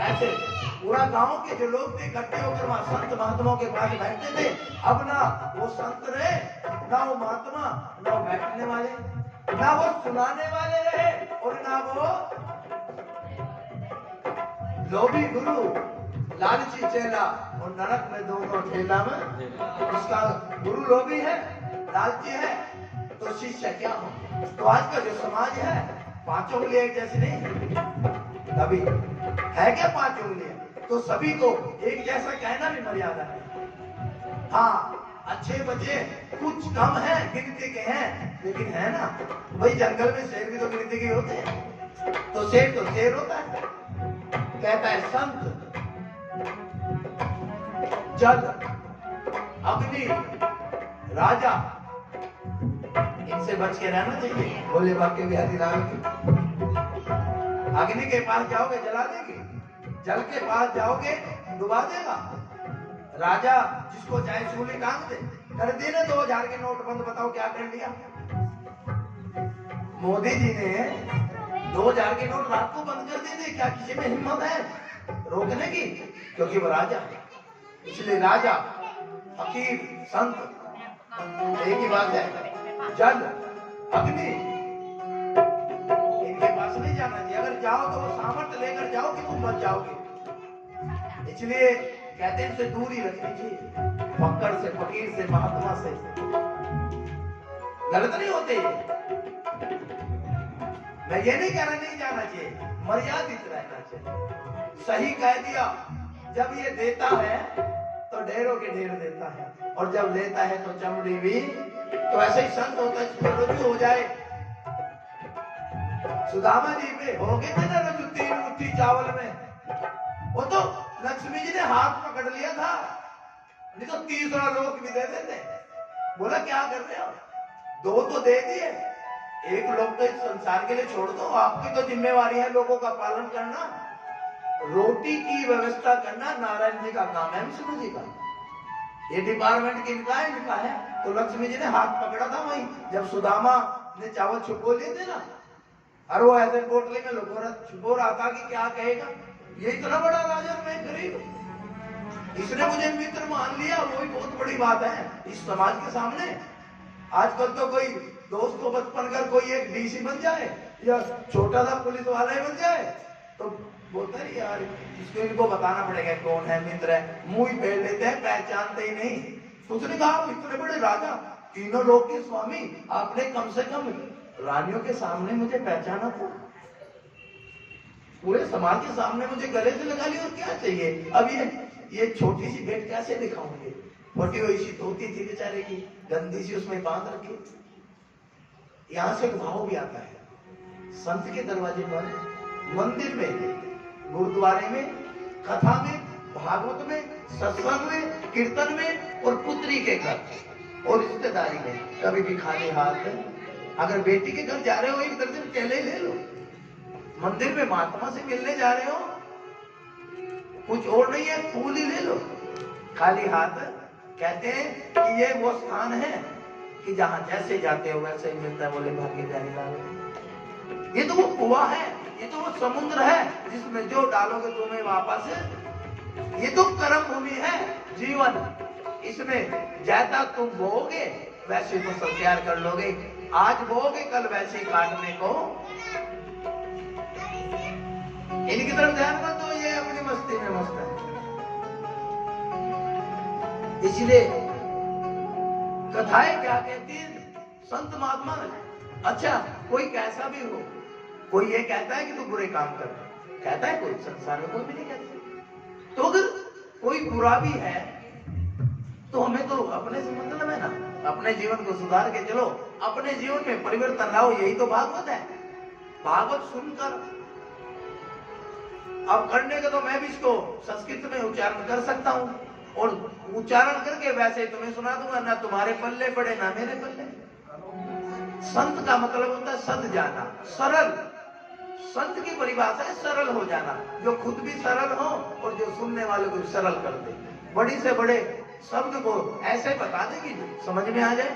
ऐसे, पूरा गांव के जो लोग थे इकट्ठे होकर वहां संत महात्माओं के पास बैठते थे। अब ना वो संत रहे, ना वो महात्मा, ना वो बैठने वाले, ना वो सुनाने वाले रहे, और ना वो लोभी गुरु, लालची चेला। और नरक में दोनों ठेला में, उसका गुरु लोभी है, लालची है, तो शिष्य क्या हो? तो आज का जो समाज है, 5 उंगलियां एक जैसी नहीं, तभी है क्या 5 उंगलियां? तो सभी को एक जैसा कहना भी मर्यादा है। हाँ, अच्छे बच्चे कुछ कम है, गिनती के हैं, लेकिन है ना भाई, जंगल में शेर भी तो गिनती के होते हैं। तो शेर होता है। कहता है संत, जल, अग्नि, राजा, इनसे बच के रहना चाहिए। भोले बाबा के बिहारी राम की। अग्नि के पास जाओगे जला देगी, जल के पास जाओगे डुबा देगा, राजा जिसको चाहे सूली टांग दे। कर दी ना 2000 के नोट बंद, बताओ क्या कर लिया? मोदी जी ने 2000 के नोट रात को बंद कर दिए थे। क्या किसी में हिम्मत है रोकने की? क्योंकि वो राजा, इसलिए राजा, फकीर, संत एक ही बात है, जल, अग्नि, इनके पास नहीं जाना चाहिए। अगर जाओ तो वो सामर्थ्य लेकर जाओ कि तुम बच जाओगे। इसलिए कहते हैं इनसे दूर ही रखनी चाहिए, फक्कड़ से, फकीर से, महात्मा से। गलत नहीं होते। मैं ये नहीं कह रहा नहीं जाना चाहिए, मर्यादित रहना चाहिए। सही कह दिया, जब ये देता है तो ढेरों के ढेर देता है, और जब लेता है तो चमड़ी भी। तो ऐसे ही संत होता है, इस पर रुजू हो जाए। सुदामा जी पे हो गए थे ना रुजू 3 मुट्ठी चावल में, वो तो लक्ष्मी जी ने हाथ पकड़ लिया था, नहीं तो 30 लोग भी दे देते। बोला क्या कर रहे हो, 2 तो दे दिए, 1 लोग तो इस संसार के लिए छोड़ दो, आपकी तो जिम्मेवारी है लोगों का पालन करना, रोटी की व्यवस्था करना नारायण जी का काम है, विष्णु जी का। ये डिपार्टमेंट किनका है, इनका है। तो लक्ष्मी जी ने हाथ पकड़ा था वहीं, जब सुदामा ने चावल छुपो लिए थे ना, और वो ऐसे पोटले में छुपो रहा था कि क्या कहेगा, ये इतना बड़ा राजा, मैं गरीब, इसने मुझे मित्र मान लिया, वो ही बहुत बड़ी बात है इस समाज के सामने। आजकल तो कोई दोस्त को बचपन कर कोई एक डीसी बन जाए या छोटा सा पुलिस वाला ही बन जाए तो बोलते हैं यार इसको, इनको बताना पड़ेगा कौन है मित्र है, मुंह ही फेर लेते हैं, पहचानते ही नहीं। तो उसने कहा इतने बड़े राजा, 3 लोक के स्वामी, आपने कम से कम रानियों के सामने मुझे पहचाना था, पूरे समाज के सामने मुझे गले से लगा लिया, और क्या चाहिए। अब ये छोटी सी भेंट कैसे दिखाऊंगे, फटी हुई सी धोती थी बेचारे की, गंदी सी उसमें बांध रखी। यहां से एक भाव भी आता है, संत के दरवाजे पर, मंदिर में, गुरुद्वारे में, कथा में, भागवत में, सत्संग में, कीर्तन में, और पुत्री के घर और रिश्तेदारी में कभी भी खाली हाथ। अगर बेटी के घर जा रहे हो, 1 दर्जन केले ले लो। मंदिर में महात्मा से मिलने जा रहे हो, कुछ और नहीं है, फूल ही ले लो। खाली हाथ कहते हैं कि ये वो स्थान है कि जहां जैसे जाते हो वैसे ही मिलता है, बोले भाग्यशाली लाल। ये तो वो कुआं है, ये तो वो समुद्र है जिसमें जो डालोगे तुम्हें वापस। ये तो कर्म भूमि है जीवन, इसमें जैसा तुम बोओगे वैसे तुम सब तैयार कर लोगे। आज बोओगे कल वैसे ही काटने को। इनकी तरफ ध्यान मत दो, ये अपनी मस्ती में मस्त है। इसलिए कथाएं क्या कहती है, संत महात्मा। अच्छा कोई कैसा भी हो, कोई ये कहता है कि तू बुरे काम कर, कहता है कोई, संसार में कोई भी नहीं कहता। तो अगर कोई बुरा भी है तो हमें तो अपने से मतलब है ना, अपने जीवन को सुधार के चलो, अपने जीवन में परिवर्तन लाओ, यही तो भागवत है। भागवत सुनकर अब करने का तो मैं भी इसको संस्कृत में उच्चारण कर सकता हूँ, और उच्चारण करके वैसे ही तुम्हें सुना दूंगा, ना तुम्हारे पल्ले पड़े ना मेरे पल्ले। संत का मतलब होता है सद जाना, सरल। संत की परिभाषा है सरल हो जाना, जो खुद भी सरल हो और जो सुनने वाले को सरल कर दे। बड़ी से बड़े शब्द को ऐसे बता दे कि समझ में आ जाए।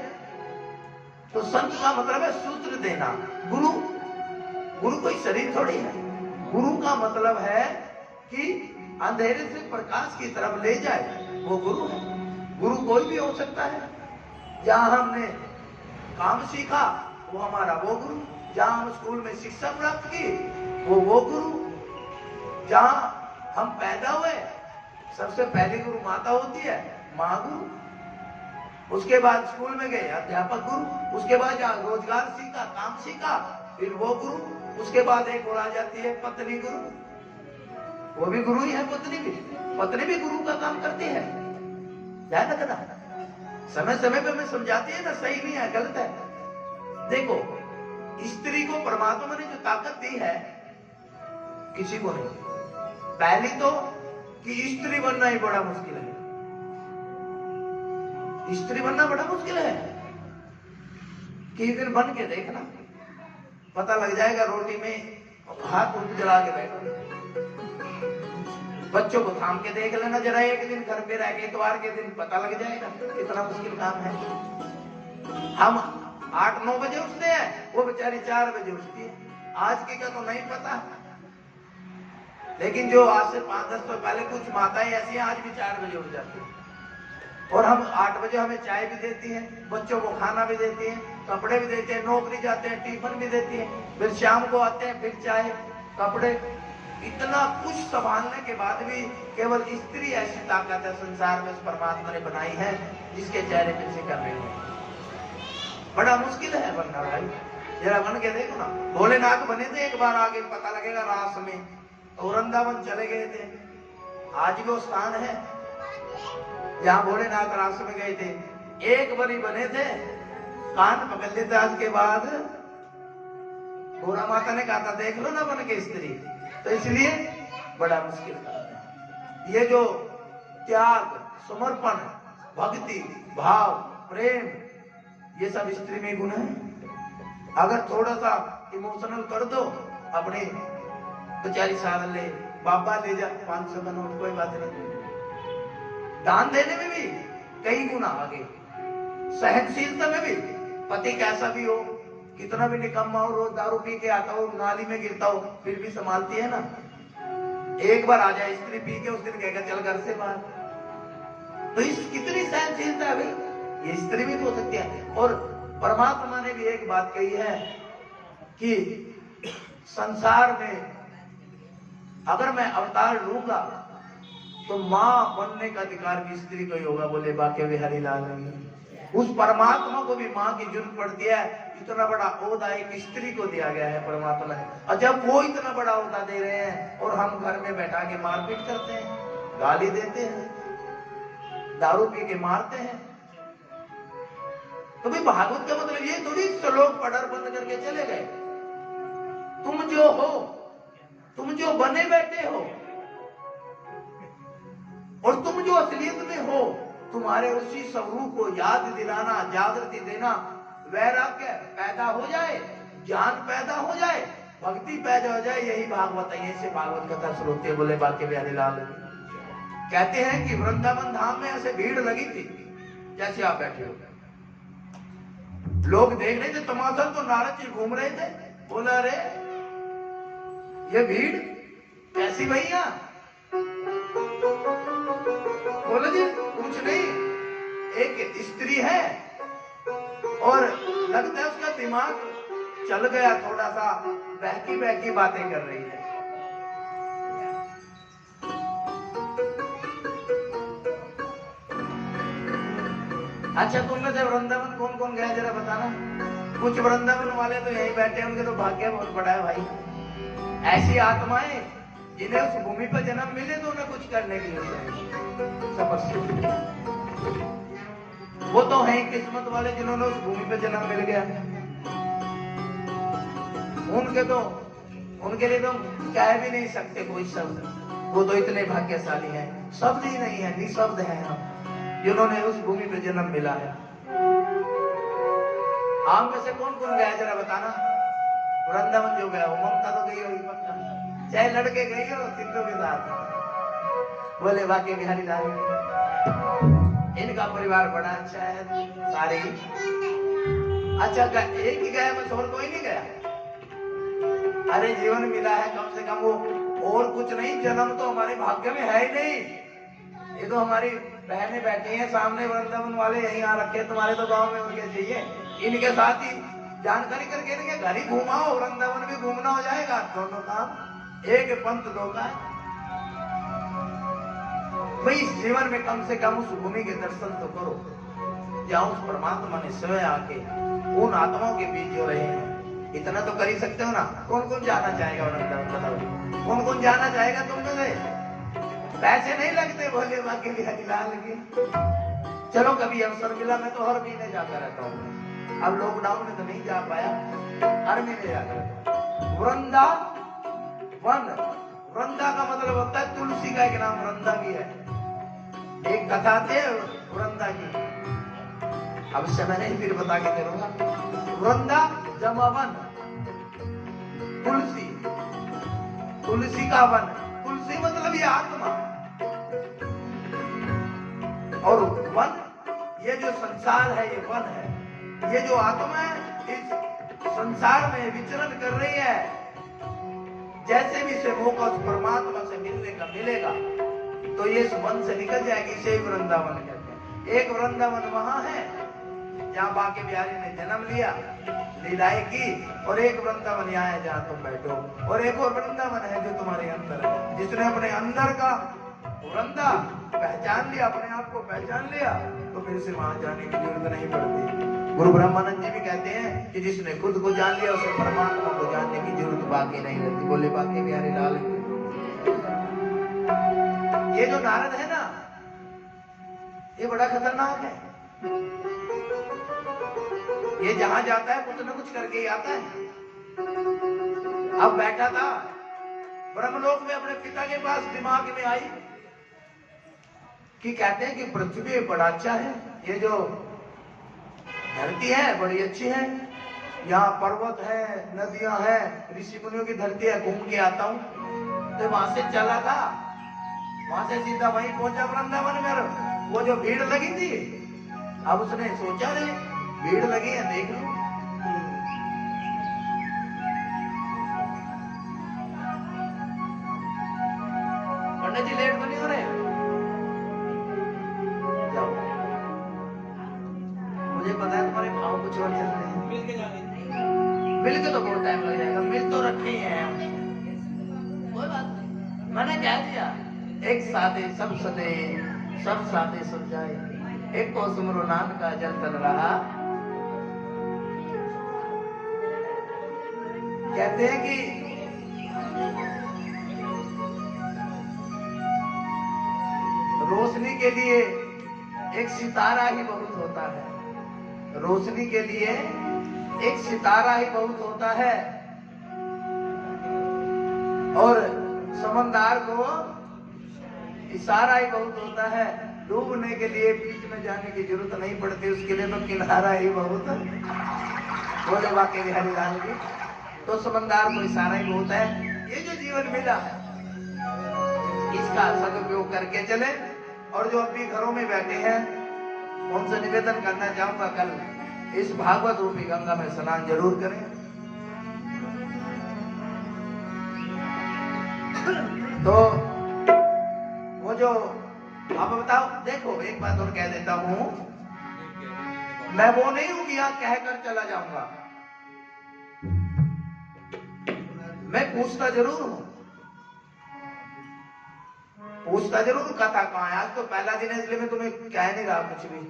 तो संत का मतलब है सूत्र देना। गुरु कोई शरीर थोड़ी है, गुरु का मतलब है कि अंधेरे से प्रकाश की तरफ ले जाए, वो गुरु है। गुरु कोई भी हो सकता है। जहां हमने काम सीखा वो हमारा वो गुरु, जहां हम स्कूल में शिक्षा प्राप्त की वो गुरु, जहां हम पैदा हुए सबसे पहली गुरु माता होती है, माँ गुरु। उसके बाद स्कूल में गए अध्यापक गुरु, उसके बाद जहाँ रोजगार सीखा, काम सीखा, फिर वो गुरु। उसके बाद एक और आ जाती है पत्नी गुरु, वो भी गुरु ही है। पत्नी भी गुरु का काम करती है। ध्यान रखना, समय समय पे मैं समझाती है ना, सही नहीं है, गलत है। देखो स्त्री को परमात्मा ने जो ताकत दी है किसी को नहीं। पहली तो कि स्त्री बनना ही बड़ा मुश्किल है, स्त्री बनना बड़ा मुश्किल है। किसी दिन बन के देखना, पता लग जाएगा। रोटी में हाथ जला के बैठो, बच्चों को थाम के देख लेना जरा एक दिन, घर पे रह के इतवार के दिन पता लग जाएगा कितना मुश्किल काम है। हम 8-9 बजे उठते हैं, वो बेचारी 4 बजे उठती है। आज की का तो नहीं पता, लेकिन जो आज से 5-10 साल पहले कुछ माताएं ऐसी हैं आज भी 4 बजे उठ जाती है। और हम 8 बजे हमें चाय भी देती हैं, बच्चों को खाना भी देती हैं, कपड़े भी देते हैं, नौकरी जाते हैं टिफिन भी देती हैं, फिर शाम को आते हैं फिर चाय कपड़े। इतना कुछ संभालने के बाद भी केवल स्त्री ऐसी ताकत है संसार में परमात्मा ने बनाई है जिसके चेहरे पे से कर रहे हो। बड़ा मुश्किल है बनना भाई, जरा बन के देखो ना। भोलेनाथ बने थे एक बार, आगे पता लगेगा रास में, और वृंदावन चले गए थे। आज भी वो स्थान है जहां भोलेनाथ आश्रम में गए थे, एक बरी बने थे, कान पकड़ लेते। आज के बाद भोला माता ने कहा था देख लो ना बन के स्त्री, तो इसलिए बड़ा मुश्किल था। ये जो त्याग, समर्पण, भक्ति, भाव, प्रेम, ये सब स्त्री में गुण है। अगर थोड़ा सा इमोशनल कर दो, अपने बेचारी सारा ले, बाबा ले जा 500 का नोट, कोई बात नहीं। दान देने में भी कई गुना आगे, सहनशीलता में भी, पति कैसा भी हो, कितना भी निकम्मा हो, रोज दारू पी के आता हो, नाली में गिरता हो, फिर भी संभालती है ना। एक बार आ जाए स्त्री पी के, उस दिन कहेगा चल घर से बाहर। तो इस कितनी सहनशीलता है भाई, ये स्त्री भी तो हो सकती है। और परमात्मा ने भी एक बात कही है कि संसार में अगर मैं अवतार लूंगा तो मां बनने का अधिकार भी स्त्री को ही होगा। बोले बाके बिहारी लाल। उस परमात्मा को भी मां की जरूरत पड़ती है। इतना बड़ा ओहदा एक स्त्री को दिया गया है परमात्मा ने, और जब वो इतना बड़ा ओहदा दे रहे हैं और हम घर में बैठा के मारपीट करते हैं, गाली देते हैं, दारू पी के मारते हैं, तो भाई भागवत का मतलब ये थोड़ी श्लोक पढ़र बंद करके चले गए। तुम जो हो, तुम जो बने बैठे हो, और तुम जो असलियत में हो, तुम्हारे उसी स्वरूप को याद दिलाना, जागृति देना, वैराग्य पैदा हो जाए, ज्ञान पैदा हो जाए, भक्ति पैदा हो जाए, यही भागवत है। ऐसे भागवत कथा शुरू होती है। बोले बाके बिहारी लाल। कहते हैं कि वृंदावन धाम में ऐसे भीड़ लगी थी जैसे आप बैठे हो, लोग देख रहे थे तमाशा, तो नारद जी घूम रहे थे। बोला अरे ये भीड़ कैसी भैया? बोले जी कुछ नहीं, एक स्त्री है और लगता है उसका दिमाग चल गया, थोड़ा सा बहकी बहकी बातें कर रही है। अच्छा तुम में से वृंदावन कौन कौन गया जरा बताना। कुछ वृंदावन वाले तो यहीं बैठे, उनके तो भाग्य बहुत बड़ा है भाई। ऐसी आत्माएं जिन्हें उस भूमि पर जन्म मिले तो उन्हें कुछ करने की समस्या, वो तो है किस्मत वाले जिन्होंने उस भूमि पर जन्म मिल गया। उनके लिए तो कह भी नहीं सकते कोई शब्द, वो तो इतने भाग्यशाली हैं। शब्द ही नहीं है, निशब्द है हम जिन्होंने उस भूमि पे जन्म मिला है। आप में से कौन कौन गया जरा बताना। वृंदावन जो गया हो, ममता तो गई होगी पक्का, चाहे लड़के गई हो सिद्धों के साथ। बोले बाके बिहारी लाल। इनका परिवार बड़ा अच्छा है सारे। अच्छा एक ही गया, बस और कोई नहीं गया। अरे जीवन मिला है कम से कम, वो और कुछ नहीं, जन्म तो हमारे भाग्य में है ही नहीं। ये तो हमारी बहनें बैठी हैं सामने, वृंदावन वाले यहीं आ रखे, तुम्हारे तो गांव में उनके चाहिए। इनके साथ ही जानकारी करके इनके घर ही घुमाओ, वृंदावन भी घूमना हो जाएगा। दोनों काम एक पंथ दो का। भाई इस जीवन में कम से कम उस भूमि के दर्शन तो करो जहाँ उस परमात्मा ने स्वयं आके उन आत्माओं के बीच जो रहे हैं। इतना तो कर ही सकते हो ना। कौन कौन जाना चाहेगा वृंदावन बताओ, कौन कौन जाना चाहेगा तुम में से? पैसे नहीं लगते बोले बाकी बिहारी लाल के। चलो कभी अवसर मिला, मैं तो हर महीने जाता रहता हूँ। अब लॉकडाउन में तो नहीं जा पाया, हर महीने जाता रहता हूँ। वृंदावन, वृंदा का मतलब होता है तुलसी का एक नाम वृंदा भी है। एक कथा थे वृंदा की, अब समय नहीं फिर बता के करूंगा। वृंदा जमावन, तुलसी, तुलसी का वन। तुलसी मतलब ये आत्मा, और वन ये जो संसार है, ये वन है। ये जो आत्मा है इस संसार में विचरण कर रही है। जैसे भी इसे मौका उस परमात्मा से मिलने का मिलेगा तो ये इस वन से निकल जाएगी। इसे वृंदावन कहते हैं। एक वृंदावन वहां है जहाँ बाके बिहारी ने जन्म लिया, लीलाएं की, और एक वृंदावन यहाँ है जहाँ तुम बैठो, और एक और वृंदावन है जो तुम्हारे अंदर है। जिसने अपने अंदर का वृंदा पहचान लिया, अपने आप को पहचान लिया, तो फिर से वहां जाने की जरूरत नहीं पड़ती। गुरु ब्रह्मानंद जी भी कहते हैं कि जिसने खुद को जान लिया उसे परमात्मा को जानने की जरूरत बाकी नहीं रहती। बोले बाके बिहारी लाल। ये जो नारद है ना, ये बड़ा खतरनाक है। ये जहां जाता है कुछ न कुछ करके ही आता है। अब बैठा था ब्रह्मलोक में, अपने पिता के पास दिमाग में आई कि कहते हैं कि पृथ्वी बड़ा अच्छा है, ये जो धरती है बड़ी अच्छी है, यहाँ पर्वत है, नदियां हैं, ऋषि मुनियों की धरती है, घूम के आता हूँ। तो वहां से चला था, वहां से सीधा वहीं पहुंचा वृंदावन में। वो जो भीड़ लगी थी, अब उसने सोचा रे भीड़ लगी है, देख लो। पंडित जी लेट बनी हो रहे हैं, जाओ। मुझे पता है तुम्हारे भाव कुछ और चल रहे हैं। मिल के जाने मिल के तो बहुत टाइम लग जाएगा, मिल तो रखे ही हैं। कोई बात नहीं, मैंने कह दिया एक सादे सब सदे, सब सादे सब जाए, एक को सुमरो नाम का जल तन रहा। कहते हैं कि रोशनी के लिए एक सितारा ही बहुत होता है, रोशनी के लिए एक सितारा ही बहुत होता है, और समंदर को इशारा ही बहुत होता है। डूबने के लिए बीच में जाने की जरूरत नहीं पड़ती, उसके लिए तो किनारा ही बहुत बोले वाकई बिहारी लाल जी। तो समंदर को इशारा ही बहुत है। ये जो जीवन मिला है इसका सदुपयोग करके चले। और जो अभी घरों में बैठे हैं उनसे निवेदन करना चाहूंगा, कल इस भागवत रूपी गंगा में स्नान जरूर करें। तो वो जो अब बताओ, देखो एक बात और कह देता हूं, मैं वो नहीं हूं कि यहां कहकर चला जाऊंगा, मैं पूछता जरूर हूं, पूछता जरूर हूं कथा कहां है। आज तो पहला दिन है इसलिए मैं तुम्हें कह नहीं रहा कुछ भी,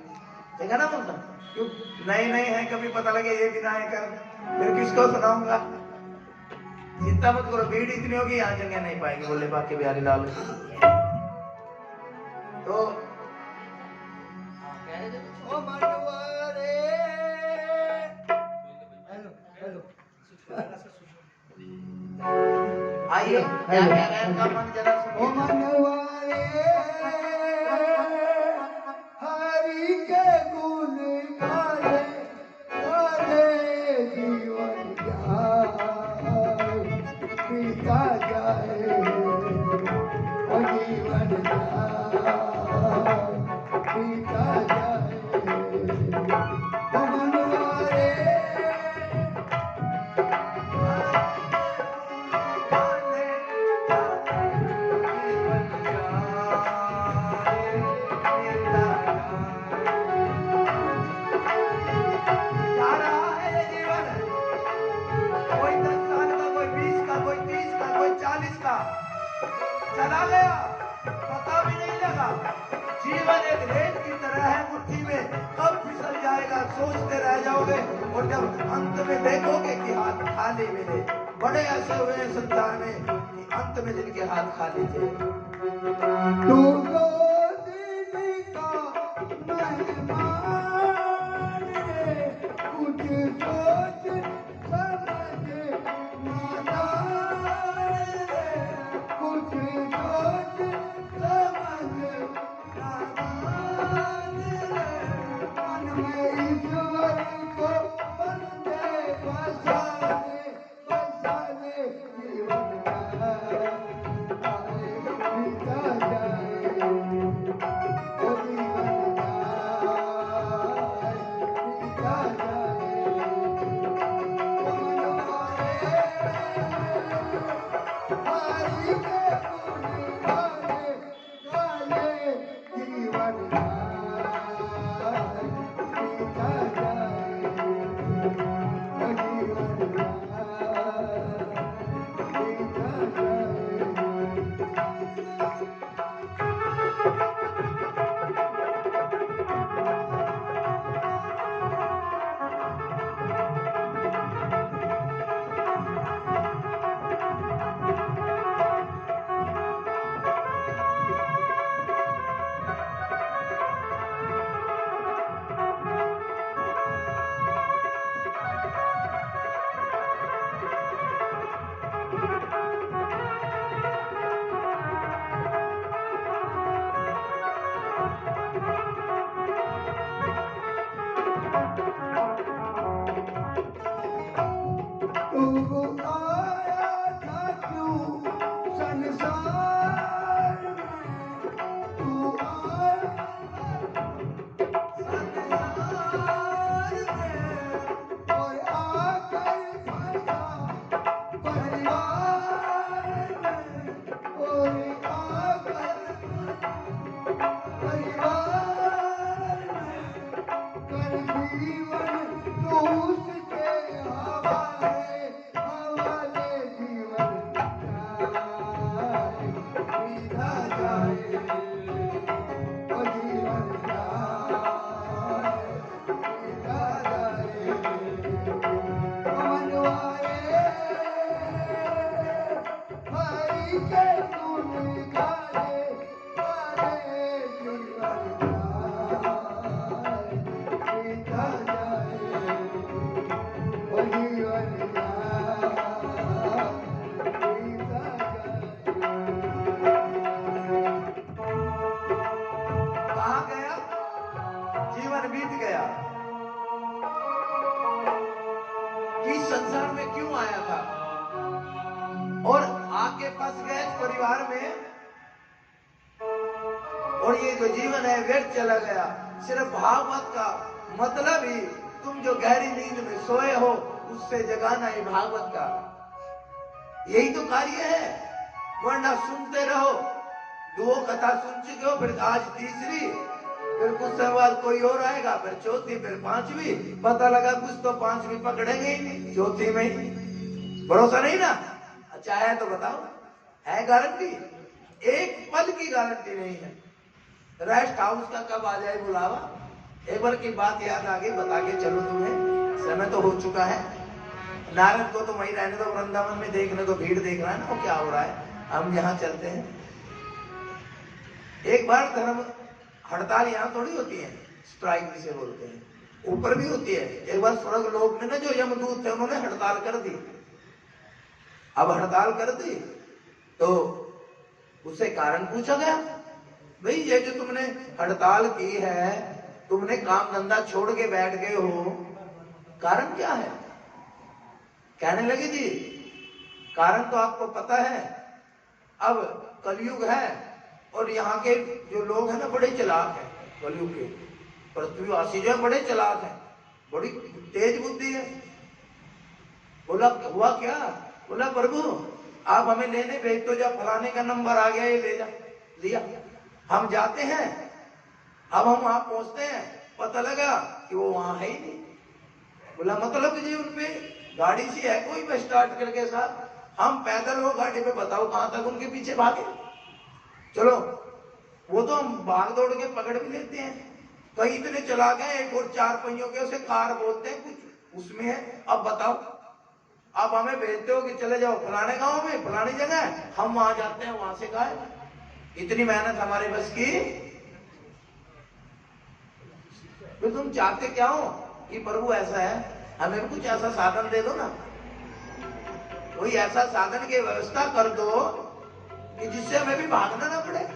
ठीक है ना बोलता, क्यों नए नए हैं, कभी पता लगे ये भी ना है कर, फिर किसको सुनाऊंगा। चिंता मत करो, भीड़ इतनी होगी यहाँ जगह नहीं पाएगी, बोले बाकी बिहारी लाल। तो ओ मनवारे, हेलो हेलो, आइए क्या कह रहे हैं उनका मन जरा ओ सुनिए। मनवारे, हरि के गुण गाए, गाए जीवन जाए, पीता जाए, ओ जीवन जाए, पीता जाए, ओ मनवारे। चला गया पता भी नहीं लगा। जीवन एक रेत की तरह है, मुट्ठी में कब फिसल जाएगा सोचते रह जाओगे, और जब अंत में देखोगे कि हाथ खाली मिले। बड़े ऐसे हुए हैं संसार में कि अंत में जिनके हाथ खाली थे। तू तो दिल का मेहमान है, कुछ सोच समझ नादान है, कुछ सोच समझ नादान है, मन में ईश्वर को बंदे बसाने, बसाने जीवन का पीता जाए, ओ जीवन जाए, क्यों आया था, और आके फंस गए इस परिवार में, और ये जो जीवन है व्यर्थ चला गया। सिर्फ भागवत का मतलब ही तुम जो गहरी नींद में सोए हो उससे जगाना है भागवत का, यही तो कार्य है। वरना सुनते रहो, 2 कथा सुन चुके हो, फिर आज तीसरी, फिर कुछ समय बाद कोई और आएगा, फिर चौथी, फिर 5वीं, पता लगा कुछ तो 5वीं पकड़ेंगे ही नहीं, चौथी में ही। भरोसा नहीं ना? अच्छा है तो बताओ, है गारंटी? एक पल की गारंटी नहीं है। रेस्ट हाउस का कब आ जाए बुलावा, एक बार की बात याद आ गई, बता के चलो तुम्हें, समय तो हो चुका है। नारद को तो वहीं रहने दो, वृंदावन में देखने को, भीड़ देख रहा है ना वो क्या हो रहा है, हम यहाँ चलते हैं। एक बार धर्म हड़ताल यहाँ थोड़ी होती है, स्ट्राइक जिसे बोलते हैं, ऊपर भी होती है। एक बार स्वर्ग लोक में ना जो यमदूत थे उन्होंने हड़ताल कर दी। अब हड़ताल कर दी तो उससे कारण पूछा गया, भाई ये जो तुमने हड़ताल की है, तुमने काम धंधा छोड़ के बैठ गए हो, कारण क्या है? कहने लगे जी कारण तो आपको पता है, अब कलयुग है और यहाँ के जो लोग हैं ना बड़े चालाक हैं, कलयुग के पृथ्वीवासी जो है बड़े चालाक हैं, बड़ी तेज बुद्धि है। बोला हुआ क्या? बोला प्रभु आप हमें लेने भेज तो, जब फलाने का नंबर आ गया ये ले जा, लिया, हम जाते हैं, अब हम वहां पहुंचते हैं, पता लगा कि वो वहां है ही नहीं। बोला मतलब जी उनपे गाड़ी सी है कोई, मैं स्टार्ट करके साथ, हम पैदल वो गाड़ी पे, बताओ कहां तक उनके पीछे भागे। चलो वो तो हम भाग दौड़ के पकड़ भी लेते हैं, कहीं इतने चला गए, एक और 4 पहियों के उसे कार बोलते हैं, कुछ उसमें है। अब बताओ आप हमें भेजते हो कि चले जाओ फलाने गांव में, फलानी जगह, हम वहां जाते हैं, वहां से गायब। इतनी मेहनत हमारे बस की? तो तुम चाहते क्या हो कि प्रभु ऐसा है, हमें कुछ ऐसा साधन दे दो ना, कोई ऐसा साधन की व्यवस्था कर दो कि जिससे हमें भी भागना ना पड़े।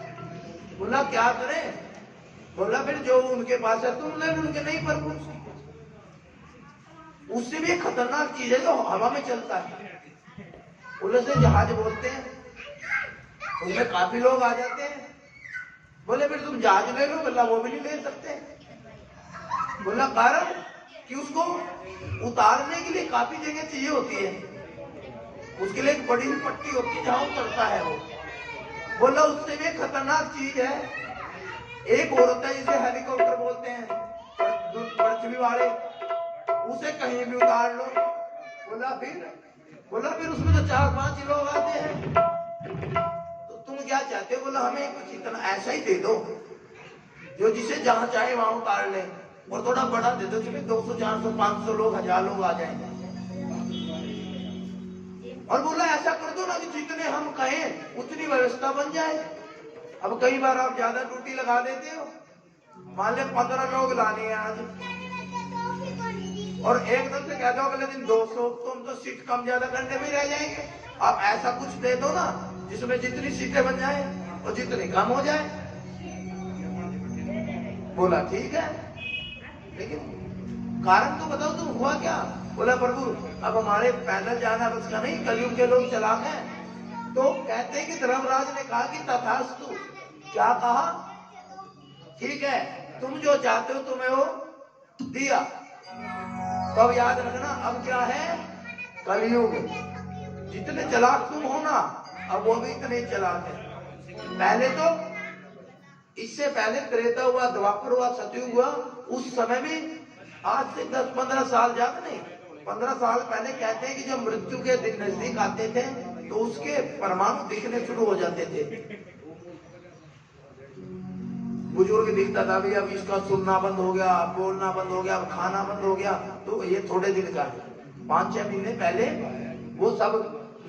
बोला क्या करें? बोला फिर जो उनके पास है तुम ले लो, उनके नहीं प्रभु, उससे भी खतरनाक चीज है जो हवा में चलता है, उसे जहाज बोलते हैं, उसमें काफी लोग आ जाते हैं। बोले फिर तुम जहाज ले लो। बोला वो भी नहीं ले सकते। बोला कारण कि उसको उतारने के लिए काफी जगह चाहिए होती है, उसके लिए एक बड़ी पट्टी होती है जहां उतरता है वो। बोला उससे भी खतरनाक चीज है, एक औरत है जिसे हेलीकॉप्टर बोलते हैं, पृथ्वी वाले, उसे कहीं भी उतार लो। बोला फिर उसमें तो 4-5 लोग आते हैं, तो तुम क्या चाहते हो? बोला हमें कुछ इतना ऐसा ही दे दो जो जिसे जहां चाहे वहां उतार ले, और थोड़ा बड़ा दे दो, जिसमें 200, 400, 500 लोग, 1000 लोग आ जाएंगे। और बोला ऐसा कर दो ना कि जितने हम कहें उतनी व्यवस्था बन जाए। अब कई बार आप ज्यादा ड्यूटी लगा देते हो, मान ले 15 लोग लाने हैं आज, और एकदम से कह दो अगले दिन 200, तुम तो सीट कम ज्यादा करने में रह जाएंगे। आप ऐसा कुछ दे दो ना जिसमें जितनी सीटें बन जाए और जितनी कम हो जाए। बोला ठीक है, लेकिन कारण तो बताओ तुम हुआ क्या? बोला प्रभु अब हमारे पैदल जाना बस का नहीं, कलयुग के लोग चलाक हैं, तो कहते हैं कि धर्मराज ने कहा कि तथास्तु। क्या कहा? ठीक है, तुम जो चाहते हो तुम्हें वो दिया। तो अब याद रखना अब क्या है? कलयुग। जितने चालाक तुम हो ना, अब वो भी इतने चलाक है। पहले तो इससे पहले त्रेता हुआ, द्वापर हुआ, सतयुग हुआ, उस समय में आज से 10-15 साल ज्यादा नहीं, 15 साल पहले कहते हैं कि जब मृत्यु के दिन नजदीक आते थे तो उसके परमाणु दिखने शुरू हो जाते थे। बुजुर्ग दिखता था भी अब इसका सुनना बंद हो गया, बोलना बंद हो गया, खाना बंद हो गया, तो ये थोड़े दिन का 5-6 महीने पहले वो सब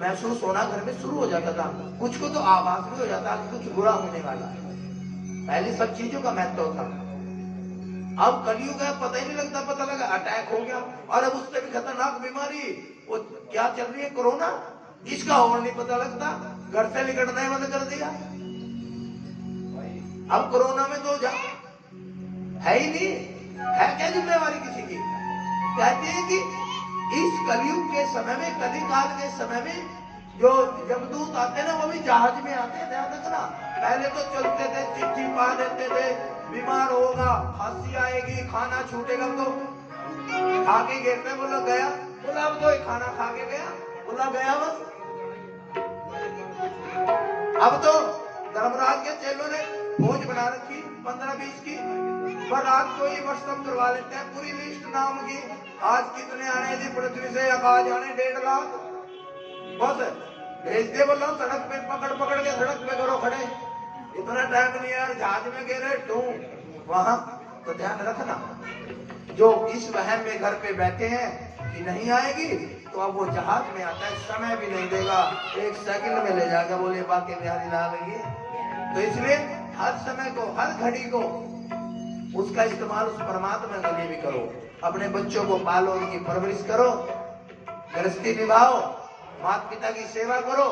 महसूस होना घर में शुरू हो जाता था। कुछ को तो आभास भी हो जाता कि कुछ बुरा होने वाला है। पहले सब चीजों का महत्व था। अब कलयुग है, पता ही नहीं लगता, पता लगा अटैक हो गया, और अब उससे भी खतरनाक बीमारी वो क्या चल रही है, कोरोना, इसका और नहीं पता लगता, घर से निकलना ही बंद कर दिया। अब कोरोना में तो है ही नहीं, है क्या जिम्मेवारी किसी की? कहते हैं कि इस कलयुग के समय में, कली काल के समय में जो यमदूत आते हैं ना, वो भी जहाज में आते हैं। ध्यान रखना, पहले तो चलते थे, चिट्ठी पा देते थे, बीमार होगा, खांसी आएगी, खाना छूटेगा तो खा के गिरते, बोला गया, बोला अब तो खाना खा के गया, बोला गया बस। अब तो धर्मराज के चेलों ने फौज बना रखी 15-20 की, पर रात को ही वस्त्रम करवा लेते हैं, पूरी लिस्ट नाम की, आज कितने आने जी पृथ्वी से, आज आने 1.5 लाख, बस भेज दे। बोला सड़क पे पकड़ के सड़क पे करो खड़े, इतना टाइम नहीं यार, जहाज में गिरे टू वहां। तो ध्यान रखना, जो इस वहम में घर पे बैठे हैं कि नहीं आएगी, तो अब वो जहाज में आता है, समय भी नहीं देगा, 1 सेकंड में ले जाएगा, बोले बाकी बिहारी ना लगी। तो इसलिए हर समय को, हर घड़ी को उसका इस्तेमाल उस परमात्मा के लिए भी करो। अपने बच्चों को पालो, उनकी परवरिश करो, गृहस्थी निभाओ, माता पिता की सेवा करो,